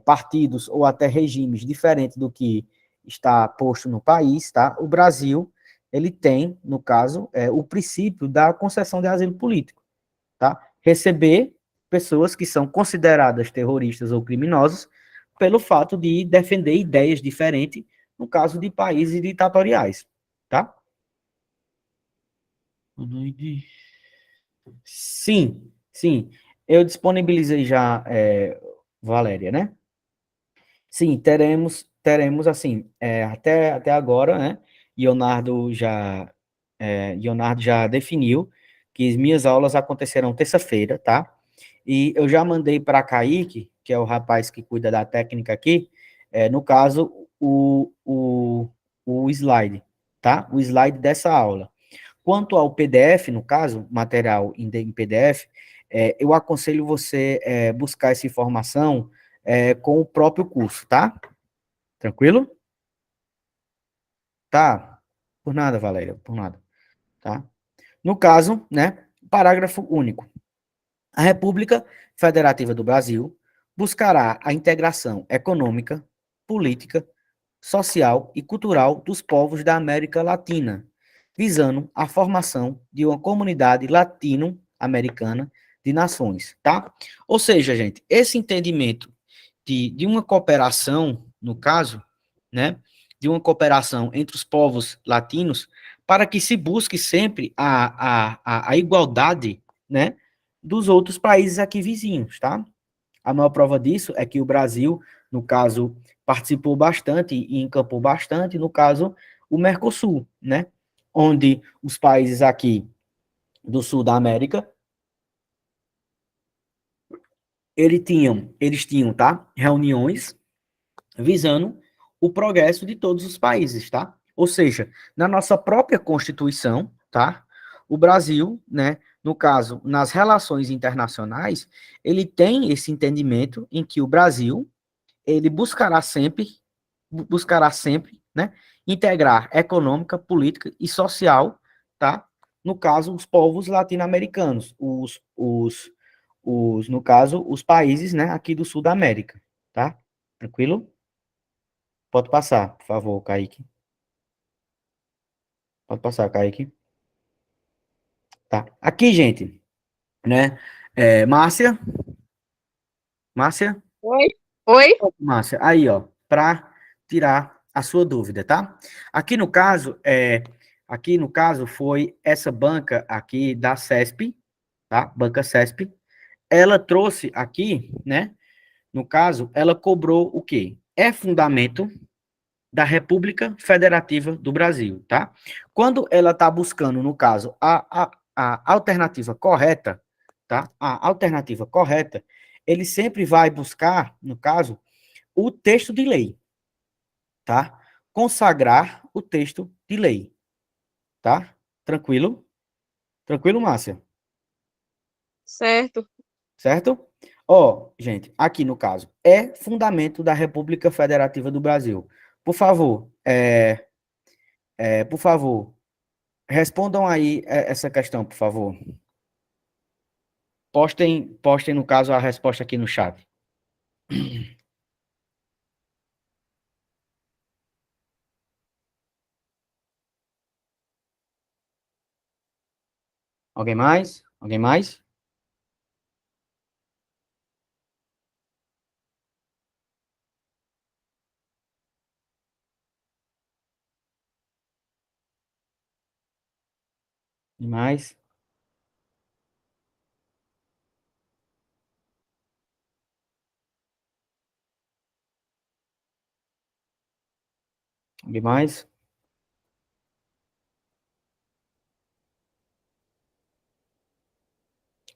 partidos ou até regimes diferentes do que está posto no país, tá? O Brasil, ele tem, no caso, o princípio da concessão de asilo político, tá? Receber pessoas que são consideradas terroristas ou criminosas pelo fato de defender ideias diferentes, no caso de países ditatoriais, tá? Sim, sim. Eu disponibilizei já, Valéria, né? Sim, teremos assim, até agora, né? Leonardo já definiu que as minhas aulas acontecerão terça-feira, tá? E eu já mandei para Kaique, que é o rapaz que cuida da técnica aqui, no caso, o slide, tá? O slide dessa aula. Quanto ao PDF, no caso, material em PDF, eu aconselho você buscar essa informação com o próprio curso, tá? Tranquilo? Tá. Por nada, Valéria, por nada, tá? No caso, né, parágrafo único. A República Federativa do Brasil buscará a integração econômica, política, social e cultural dos povos da América Latina, visando a formação de uma comunidade latino-americana de nações, tá? Ou seja, gente, esse entendimento de uma cooperação, no caso, né, de uma cooperação entre os povos latinos, para que se busque sempre a igualdade, né, dos outros países aqui vizinhos, tá? A maior prova disso é que o Brasil, no caso, participou bastante e encampou bastante, no caso, o Mercosul, né? Onde os países aqui do sul da América, eles tinham, tá? Reuniões visando o progresso de todos os países, tá? Ou seja, na nossa própria Constituição, tá? O Brasil, né, no caso, nas relações internacionais, ele tem esse entendimento em que o Brasil, ele buscará sempre, né, integrar econômica, política e social, tá? No caso, os povos latino-americanos, no caso, os países, né, aqui do sul da América, tá? Tranquilo? Pode passar, por favor, Kaique. Pode passar, Kaique. Tá. Aqui, gente, né? Márcia, Márcia, Oi? Oi? Márcia, aí, ó, para tirar a sua dúvida, tá? Aqui no caso foi essa banca aqui da CESP, tá? Banca CESP. Ela trouxe aqui, né? No caso, ela cobrou o quê? É fundamento da República Federativa do Brasil, tá? Quando ela está buscando, no caso, a alternativa correta, tá? A alternativa correta, ele sempre vai buscar, no caso, o texto de lei, tá? Consagrar o texto de lei, tá? Tranquilo? Tranquilo, Márcia? Certo. Certo? Ó, gente, aqui no caso, é fundamento da República Federativa do Brasil. Por favor, por favor, respondam aí essa questão, por favor. Postem, no caso, a resposta aqui no chat. Alguém mais? Alguém mais? Alguém mais? Alguém mais?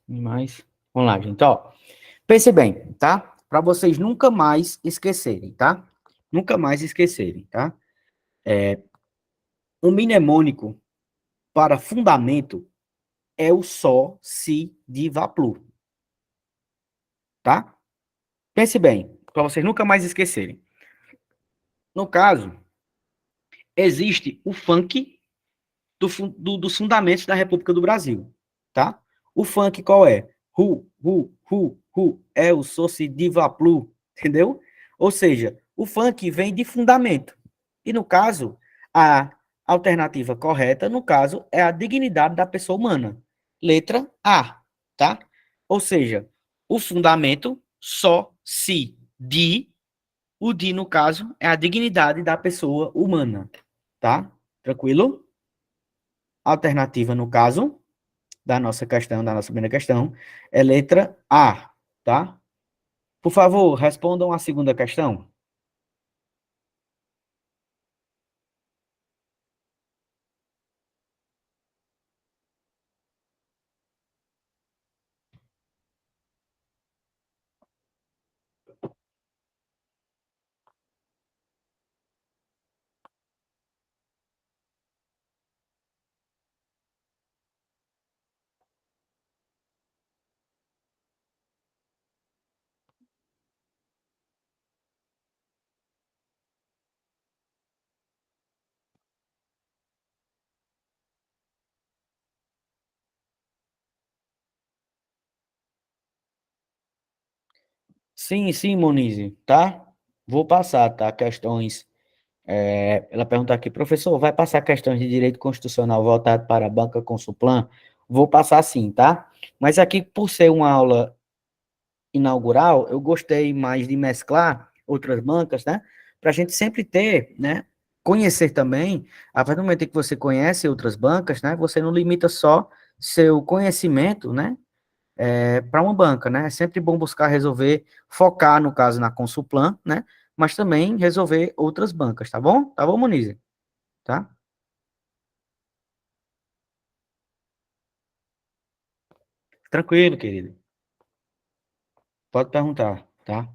Alguém mais? Vamos lá, gente, ó. Pense bem, tá? Para vocês nunca mais esquecerem, tá? Nunca mais esquecerem, tá? O mnemônico para fundamento é o Só, Si, Di, Va, Plu, tá? Pense bem, para vocês nunca mais esquecerem. No caso, existe o funk dos fundamentos da República do Brasil, tá? O funk qual é? É o Soci Diva Plu, entendeu? Ou seja, o funk vem de fundamento. E no caso, a alternativa correta, no caso, é a dignidade da pessoa humana. Letra A, tá? Ou seja, o fundamento só se de, o de, no caso, é a dignidade da pessoa humana, tá? Tranquilo? Alternativa, no caso, da nossa primeira questão, é letra A, tá? Por favor, respondam a segunda questão. Sim, sim, Monize, tá? Vou passar, tá? Questões. Ela pergunta aqui, professor, vai passar questões de direito constitucional voltado para a banca Consulplan? Vou passar sim, tá? Mas aqui, por ser uma aula inaugural, eu gostei mais de mesclar outras bancas, né? Para a gente sempre ter, né? Conhecer também, a partir do momento em que você conhece outras bancas, né? Você não limita só seu conhecimento, né? para uma banca, né? É sempre bom buscar resolver, focar, no caso, na Consulplan, né? Mas também resolver outras bancas, tá bom? Tá bom, Monize? Tá? Tranquilo, querido. Pode perguntar, tá?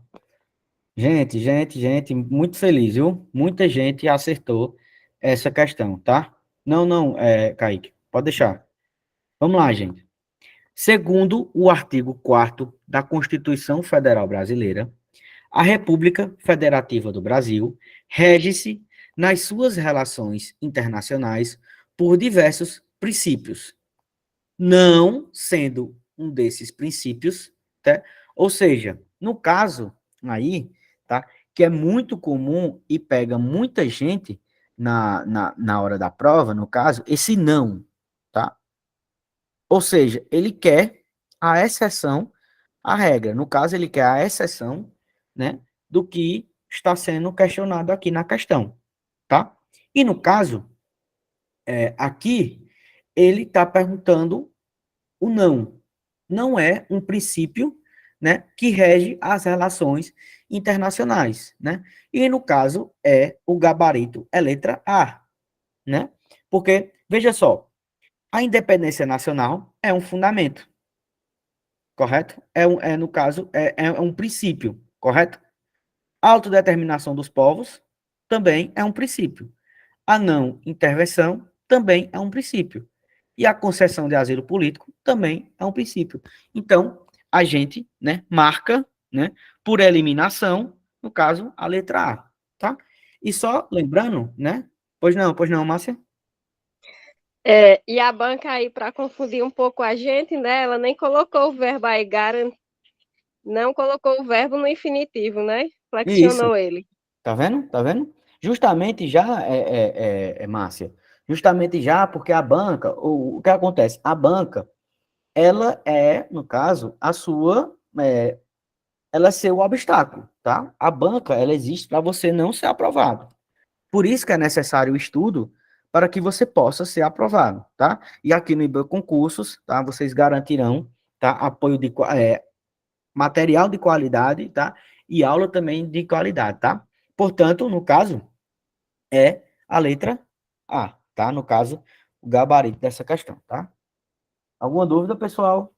Gente, muito feliz, viu? Muita gente acertou essa questão, tá? Não, não, Kaique, pode deixar. Vamos lá, gente. Segundo o artigo 4º da Constituição Federal Brasileira, a República Federativa do Brasil rege-se nas suas relações internacionais por diversos princípios, não sendo um desses princípios, tá? Ou seja, no caso aí, tá? Que é muito comum e pega muita gente na hora da prova, no caso, esse não, tá? Ou seja, ele quer a exceção à regra. No caso, ele quer a exceção, né, do que está sendo questionado aqui na questão, tá? E no caso, aqui, ele está perguntando o não. Não é um princípio, né, que rege as relações internacionais, né? E no caso é o gabarito, é letra A, né? Porque veja só, a independência nacional é um fundamento, correto? No caso, é um princípio, correto? A autodeterminação dos povos também é um princípio. A não intervenção também é um princípio. E a concessão de asilo político também é um princípio. Então, a gente, né, marca, né, por eliminação, no caso, a letra A, tá? E só lembrando, né? Pois não, Márcia? E a banca aí, para confundir um pouco a gente, né? Ela nem colocou o verbo aí, não colocou o verbo no infinitivo, né? Isso. Flexionou ele. Tá vendo? Tá vendo? Justamente já, Márcia, justamente já porque a banca, o que acontece? A banca, ela é, no caso, ela é seu obstáculo, tá? A banca, ela existe para você não ser aprovado. Por isso que é necessário o estudo para que você possa ser aprovado, tá? E aqui no IBAN Concursos, tá? Vocês garantirão, tá? Apoio de, material de qualidade, tá? E aula também de qualidade, tá? Portanto, no caso, é a letra A, tá? No caso, o gabarito dessa questão, tá? Alguma dúvida, pessoal?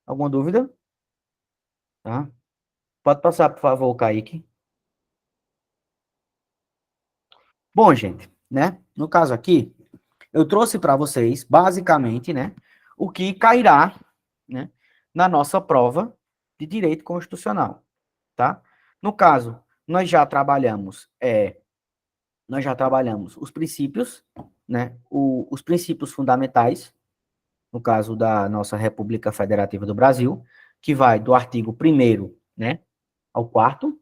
Alguma dúvida? Tá? Pode passar, por favor, Kaique. Bom, gente, né? No caso aqui, eu trouxe para vocês, basicamente, né, o que cairá, né, na nossa prova de direito constitucional, tá? No caso, nós já trabalhamos os princípios, né, os princípios fundamentais, no caso da nossa República Federativa do Brasil, que vai do artigo 1º, né, ao 4º,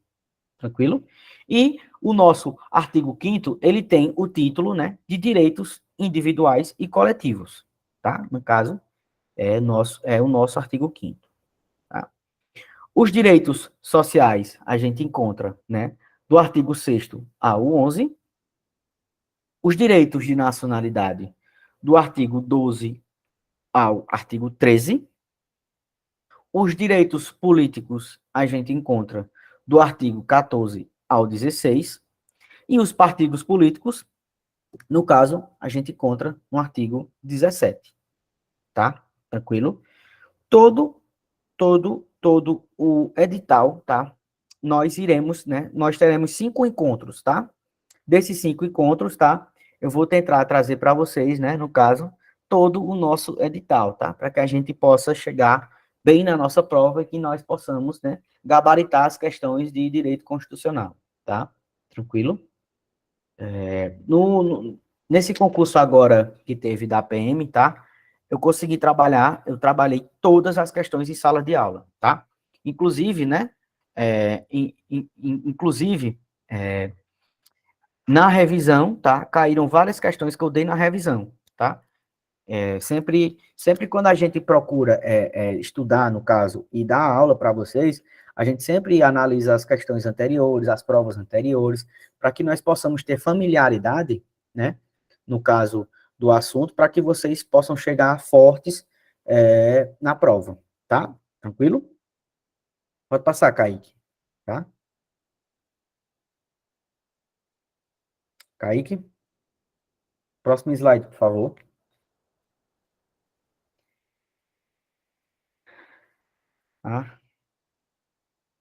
tranquilo? E o nosso artigo 5º, ele tem o título, né, de direitos individuais e coletivos, tá? No caso, é o nosso artigo 5º, tá? Os direitos sociais a gente encontra, né, do artigo 6º ao 11º, os direitos de nacionalidade do artigo 12 ao artigo 13. Os direitos políticos a gente encontra do artigo 14 ao 16, e os partidos políticos, no caso, a gente encontra no artigo 17, tá? Tranquilo? Todo, todo o edital, tá? Nós iremos, né? Nós teremos 5 encontros, tá? Desses 5 encontros, tá? Eu vou tentar trazer para vocês, né? No caso, todo o nosso edital, tá? Para que a gente possa chegar bem na nossa prova e que nós possamos, né? Gabaritar as questões de direito constitucional, tá? Tranquilo? Nesse concurso agora que teve da PM, tá? Eu trabalhei todas as questões em sala de aula, tá? Inclusive, né? Inclusive, na revisão, tá? Caíram várias questões que eu dei na revisão, tá? Sempre quando a gente procura estudar, no caso, e dar aula para vocês, a gente sempre analisa as questões anteriores, as provas anteriores, para que nós possamos ter familiaridade, né, no caso do assunto, para que vocês possam chegar fortes na prova, tá? Tranquilo? Pode passar, Kaique, tá? Kaique, próximo slide, por favor. Ah,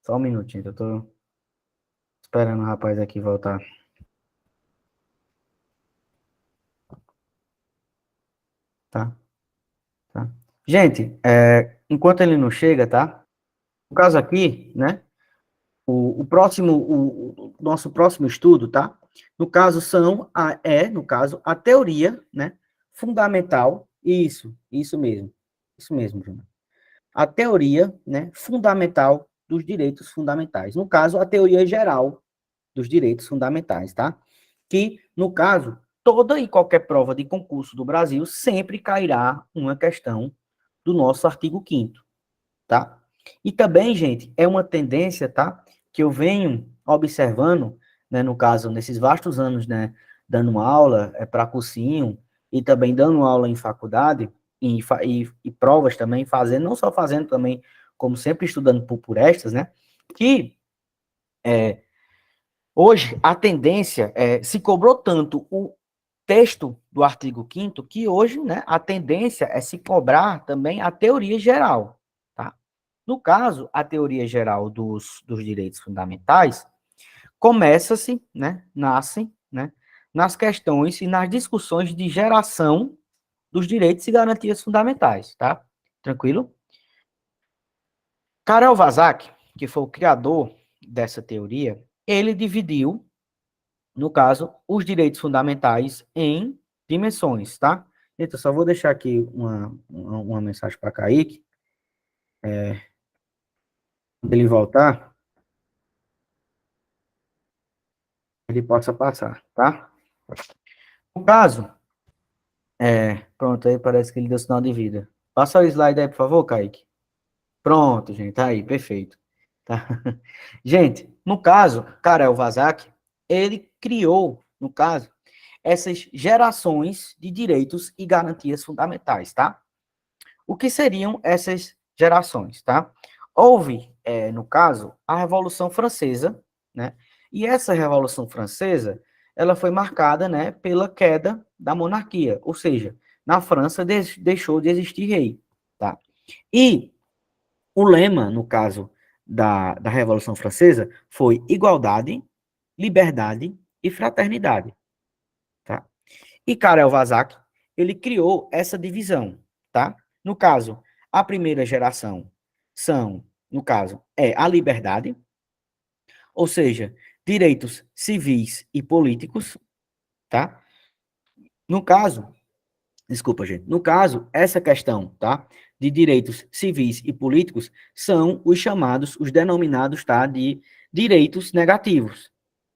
só um minutinho, eu tô esperando o rapaz aqui voltar. Tá? Tá? Gente, enquanto ele não chega, tá? No caso aqui, né? O nosso próximo estudo, tá? No caso, no caso, a teoria, né? Fundamental, isso mesmo, Júnior. A teoria, né? Fundamental dos direitos fundamentais. No caso, a teoria geral dos direitos fundamentais, tá? Que, no caso, toda e qualquer prova de concurso do Brasil sempre cairá uma questão do nosso artigo 5º, tá? E também, gente, é uma tendência, tá? Que eu venho observando, né, no caso, nesses vastos anos, né, dando aula para cursinho e também dando aula em faculdade e provas também, fazendo, não só fazendo também, como sempre estudando por estas, né? Que hoje a tendência se cobrou tanto o texto do artigo 5º que hoje, né, a tendência é se cobrar também a teoria geral, tá? No caso, a teoria geral dos direitos fundamentais começa-se, né, nasce, né, nas questões e nas discussões de geração dos direitos e garantias fundamentais, tá? Tranquilo? Karel Vazak, que foi o criador dessa teoria, ele dividiu, no caso, os direitos fundamentais em dimensões, tá? Então, só vou deixar aqui uma mensagem para Kaique, quando ele voltar, ele possa passar, tá? No caso, pronto, aí parece que ele deu sinal de vida. Passa o slide aí, por favor, Kaique. Pronto, gente, tá aí, perfeito. Tá? Gente, no caso, Karel Vazak, ele criou, no caso, essas gerações de direitos e garantias fundamentais, tá? O que seriam essas gerações, tá? Houve, no caso, a Revolução Francesa, né? E essa Revolução Francesa, ela foi marcada, né, pela queda da monarquia, ou seja, na França deixou de existir rei, tá? E o lema, no caso da Revolução Francesa, foi igualdade, liberdade e fraternidade, tá? E Karel Vazak, ele criou essa divisão, tá? No caso, a primeira geração no caso, a liberdade, ou seja, direitos civis e políticos, tá? No caso, desculpa, gente, no caso, essa questão, tá? De direitos civis e políticos são os denominados, tá? De direitos negativos.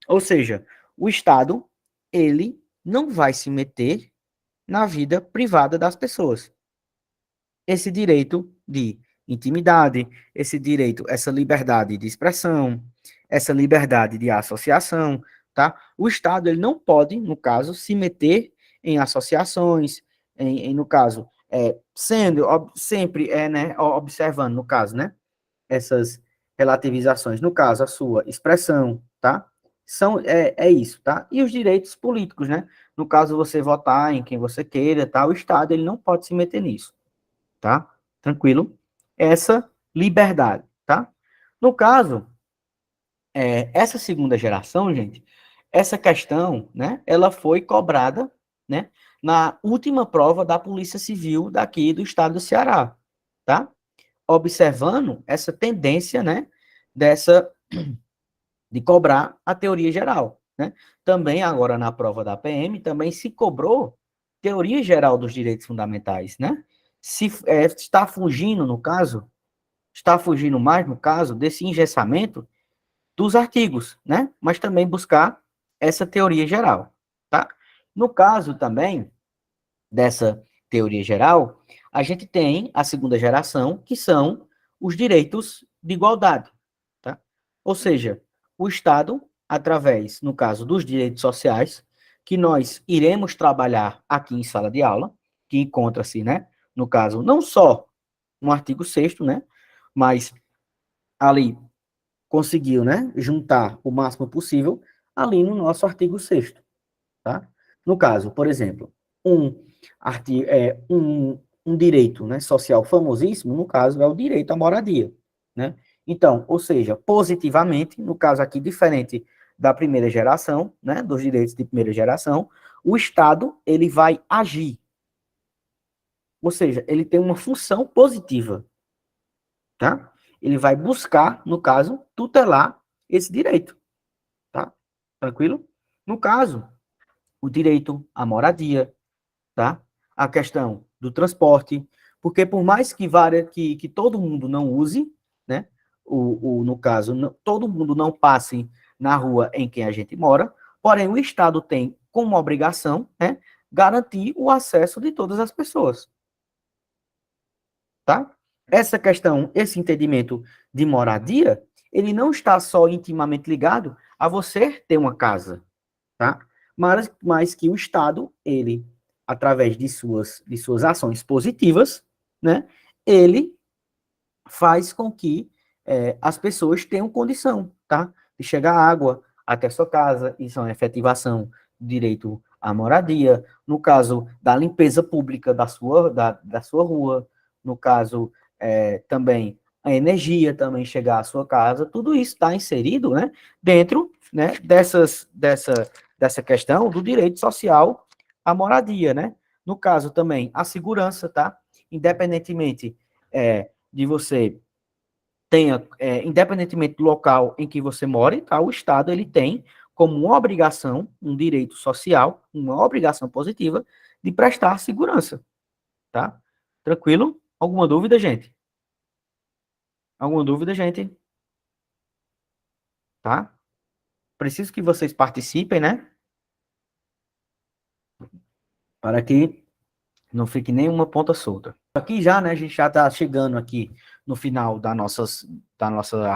Ou seja, o Estado, ele não vai se meter na vida privada das pessoas. Esse direito de intimidade, esse direito, essa liberdade de expressão, essa liberdade de associação, tá? O Estado, ele não pode, no caso, se meter em associações, no caso, sempre, né, observando, no caso, né, essas relativizações, no caso, a sua expressão, tá? É isso, tá? E os direitos políticos, né? No caso, você votar em quem você queira, tá? O Estado, ele não pode se meter nisso, tá? Tranquilo? Essa liberdade, tá? No caso, essa segunda geração, gente, essa questão, né, ela foi cobrada, né, na última prova da Polícia Civil daqui do estado do Ceará, tá? Observando essa tendência, né, dessa de cobrar a teoria geral, né? Também agora na prova da PM também se cobrou teoria geral dos direitos fundamentais, né? Se está fugindo no caso, está fugindo mais no caso desse engessamento dos artigos, né? Mas também buscar essa teoria geral, tá? No caso também dessa teoria geral, a gente tem a segunda geração, que são os direitos de igualdade, tá? Ou seja, o Estado, através, no caso dos direitos sociais, que nós iremos trabalhar aqui em sala de aula, que encontra-se, né, no caso, não só no artigo 6º, né? Mas ali conseguiu, né, juntar o máximo possível ali no nosso artigo 6º, tá? No caso, por exemplo, um direito, né, social famosíssimo, no caso, é o direito à moradia, né? Então, ou seja, positivamente, no caso aqui, diferente da primeira geração, né, dos direitos de primeira geração, o Estado, ele vai agir, ou seja, ele tem uma função positiva, tá? Ele vai buscar, no caso, tutelar esse direito, tá? Tranquilo? No caso, o direito à moradia, tá? A questão do transporte, porque por mais que todo mundo não use, né? No caso, todo mundo não passe na rua em que a gente mora, porém o Estado tem como obrigação, né, garantir o acesso de todas as pessoas, tá? Essa questão, esse entendimento de moradia, ele não está só intimamente ligado a você ter uma casa, tá? Mas que o Estado, ele, através de suas ações positivas, né, ele faz com que as pessoas tenham condição, tá? De chegar água até sua casa, isso é uma efetivação do direito à moradia, no caso da limpeza pública da sua rua, no caso também a energia também chegar à sua casa, tudo isso está inserido, né, dentro, né, dessa questão do direito social à moradia, né? No caso também a segurança, tá? Independentemente de você tenha, independentemente do local em que você mora, tá? O Estado ele tem como uma obrigação, um direito social, uma obrigação positiva de prestar segurança, tá? Tranquilo? Alguma dúvida, gente? Alguma dúvida, gente? Tá? Preciso que vocês participem, né? Para que não fique nenhuma ponta solta. Aqui já, né? A gente já está chegando aqui no final da nossa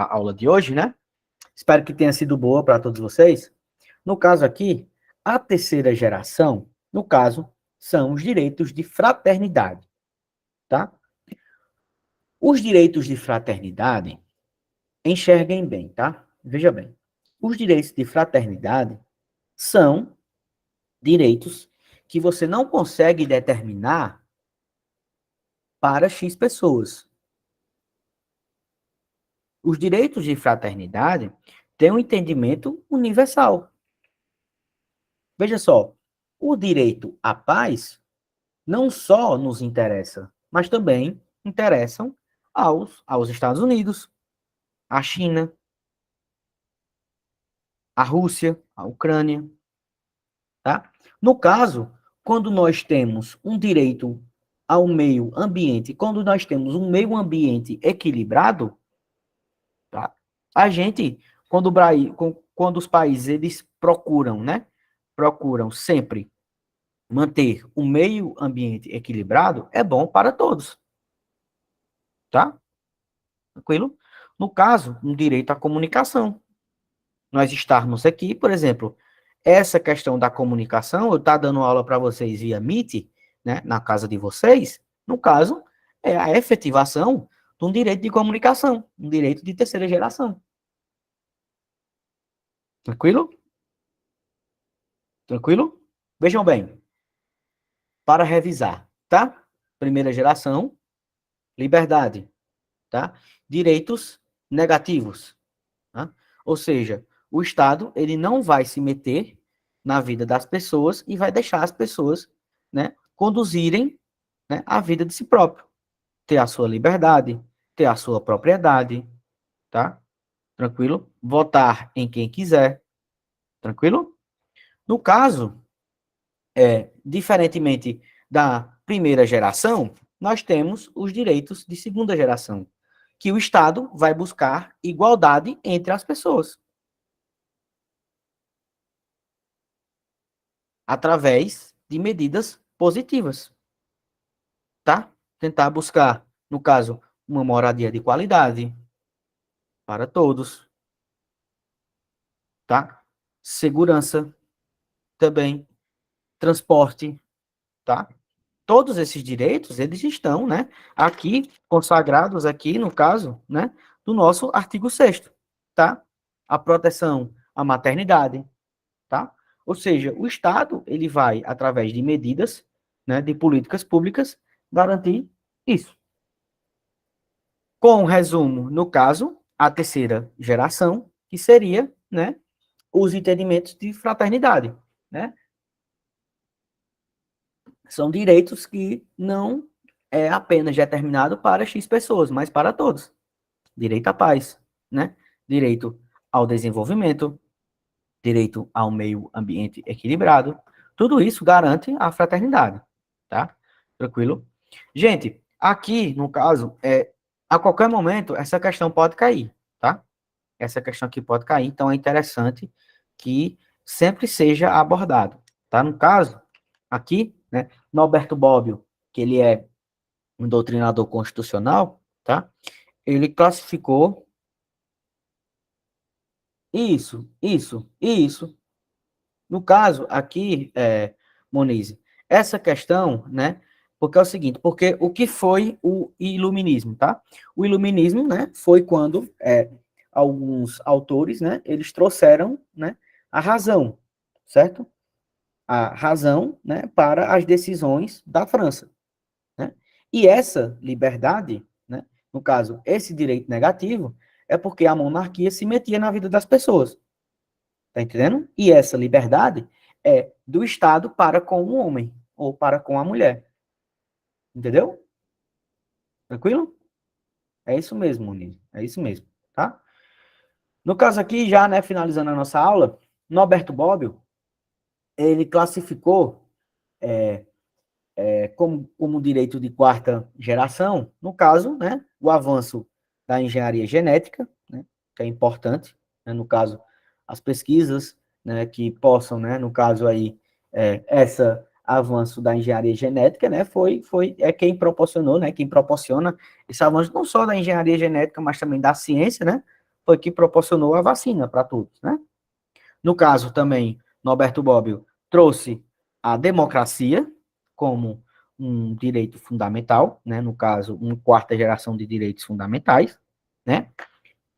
aula de hoje, né? Espero que tenha sido boa para todos vocês. No caso aqui, a terceira geração, no caso, são os direitos de fraternidade, tá? Os direitos de fraternidade, enxerguem bem, tá? Veja bem. Os direitos de fraternidade são direitos que você não consegue determinar para X pessoas. Os direitos de fraternidade têm um entendimento universal. Veja só, o direito à paz não só nos interessa, mas também interessam aos Estados Unidos, à China, à Rússia, à Ucrânia, tá? No caso, quando nós temos um direito ao meio ambiente, quando nós temos um meio ambiente equilibrado, tá? A gente, quando os países eles procuram, né? Procuram sempre manter o meio ambiente equilibrado, é bom para todos, tá? Tranquilo? No caso, um direito à comunicação. Nós estarmos aqui, por exemplo, essa questão da comunicação, eu estar dando aula para vocês via Meet, né, na casa de vocês, no caso, é a efetivação de um direito de comunicação, um direito de terceira geração. Tranquilo? Tranquilo? Vejam bem, para revisar, tá? Primeira geração, liberdade, tá? Direitos negativos, tá? Ou seja, o Estado ele não vai se meter na vida das pessoas e vai deixar as pessoas, né, conduzirem, né, a vida de si próprio, ter a sua liberdade, ter a sua propriedade, tá? Tranquilo? Votar em quem quiser, tranquilo? No caso, diferentemente da primeira geração, nós temos os direitos de segunda geração, que o Estado vai buscar igualdade entre as pessoas, através de medidas positivas, tá? Tentar buscar, no caso, uma moradia de qualidade para todos, tá? Segurança também, transporte, tá? todos esses direitos, eles estão, né, aqui, consagrados aqui, no caso, né, do nosso artigo 6º, tá? A proteção à maternidade, tá? Ou seja, o Estado, ele vai, através de medidas, né, de políticas públicas, garantir isso. Com resumo, no caso, a terceira geração, que seria, né, os entendimentos de fraternidade, né? São direitos que não é apenas determinado para X pessoas, mas para todos. Direito à paz, né? Direito ao desenvolvimento, direito ao meio ambiente equilibrado. Tudo isso garante a fraternidade, tá? Tranquilo? Gente, aqui, no caso, a qualquer momento, essa questão pode cair, tá? Essa questão aqui pode cair, então é interessante que sempre seja abordado, tá? No caso, aqui, né, Norberto Bobbio, que ele é um doutrinador constitucional, tá? Ele classificou isso. No caso, aqui, Monize, essa questão, né, porque é o seguinte, porque o que foi o iluminismo, tá? O iluminismo, né, foi quando alguns autores, né, eles trouxeram, né, a razão, certo? A razão, né, para as decisões da França, né? E essa liberdade, né, no caso, esse direito negativo, é porque a monarquia se metia na vida das pessoas. Tá entendendo? E essa liberdade é do Estado para com o homem ou para com a mulher. Entendeu? Tranquilo? É isso mesmo, Muniz. É isso mesmo, tá? No caso aqui, já, né, finalizando a nossa aula, Norberto Bobbio, ele classificou como direito de quarta geração, no caso, né, o avanço da engenharia genética, né, que é importante, né, no caso, as pesquisas, né, que possam, né, no caso aí, essa avanço da engenharia genética, né, quem proporcionou, né, quem proporciona esse avanço não só da engenharia genética, mas também da ciência, né, foi que proporcionou a vacina para todos, né. No caso também, Norberto Bobbio trouxe a democracia como um direito fundamental, né, no caso, uma quarta geração de direitos fundamentais, né,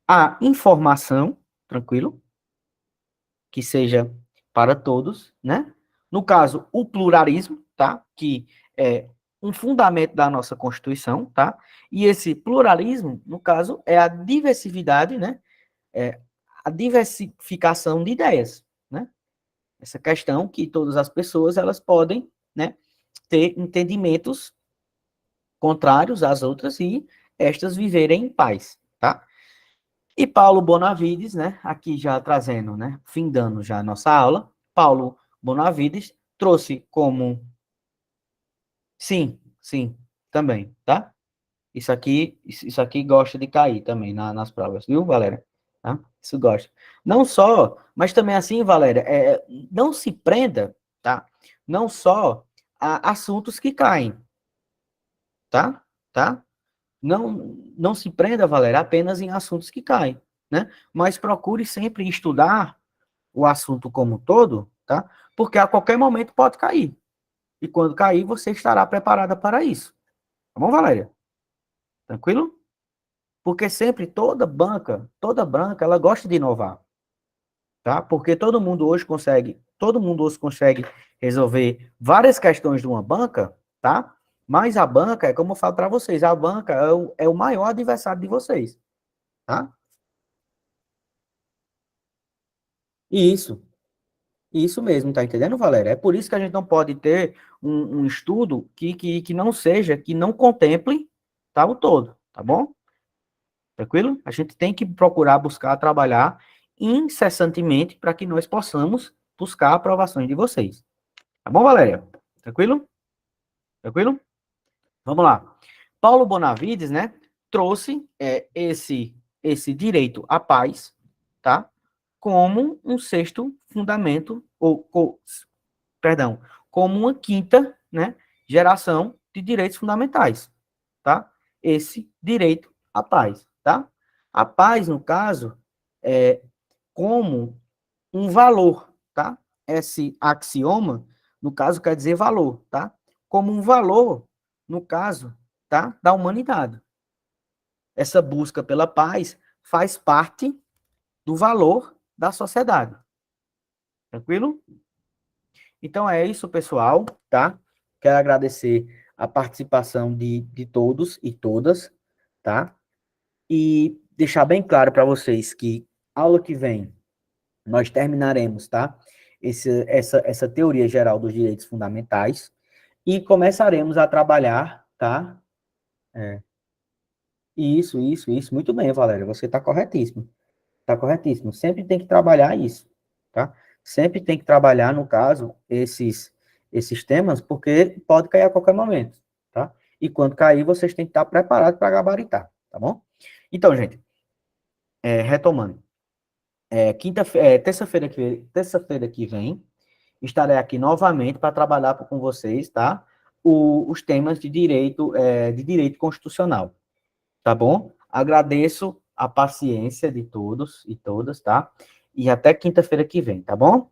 a informação, tranquilo, que seja para todos, né, no caso, o pluralismo, tá, que é um fundamento da nossa Constituição, tá, e esse pluralismo, no caso, é a diversidade, né, é a diversificação de ideias, né, essa questão que todas as pessoas, elas podem, né, ter entendimentos contrários às outras e estas viverem em paz, tá? E Paulo Bonavides, né, aqui já trazendo, né, findando já a nossa aula, Paulo Bonavides trouxe como, sim, também, tá? Isso aqui gosta de cair também nas provas, viu, Valéria? Tá? Isso gosta. Não só, mas também assim, Valéria, não se prenda, tá? Não só a assuntos que caem, tá? Tá? Não se prenda, Valéria, apenas em assuntos que caem, né? Mas procure sempre estudar o assunto como um todo, tá? Porque a qualquer momento pode cair. E quando cair, você estará preparada para isso. Tá bom, Valéria? Tranquilo? Porque sempre toda banca, ela gosta de inovar, tá? Porque todo mundo hoje consegue resolver várias questões de uma banca, tá? Mas a banca, é como eu falo para vocês, a banca é o maior adversário de vocês, tá? E isso mesmo, tá entendendo, Valéria? É por isso que a gente não pode ter um estudo que não seja, que não contemple, tá, o todo, tá bom? Tranquilo? A gente tem que procurar buscar trabalhar incessantemente para que nós possamos buscar aprovações de vocês. Tá bom, Valéria? Tranquilo? Tranquilo? Vamos lá. Paulo Bonavides, né, trouxe esse direito à paz, tá? Como um sexto fundamento, perdão, como uma quinta, né, geração de direitos fundamentais, tá? Esse direito à paz, tá? A paz, no caso, é como um valor, tá? Esse axioma, no caso, quer dizer valor, tá? como um valor, no caso, tá, da humanidade. Essa busca pela paz faz parte do valor da sociedade. Tranquilo? Então é isso, pessoal, tá? Quero agradecer a participação de todos e todas, tá? E deixar bem claro para vocês que aula que vem nós terminaremos, tá? Essa teoria geral dos direitos fundamentais e começaremos a trabalhar, tá? Isso. Muito bem, Valéria. Você está corretíssimo. Está corretíssimo. Sempre tem que trabalhar isso, tá? Sempre tem que trabalhar, no caso, esses temas, porque pode cair a qualquer momento, tá? E quando cair, vocês têm que estar preparados para gabaritar, tá bom? Então, gente, retomando. Terça-feira que vem, estarei aqui novamente para trabalhar com vocês, tá? Os temas de direito constitucional, tá bom? Agradeço a paciência de todos e todas, tá? E até quinta-feira que vem, tá bom?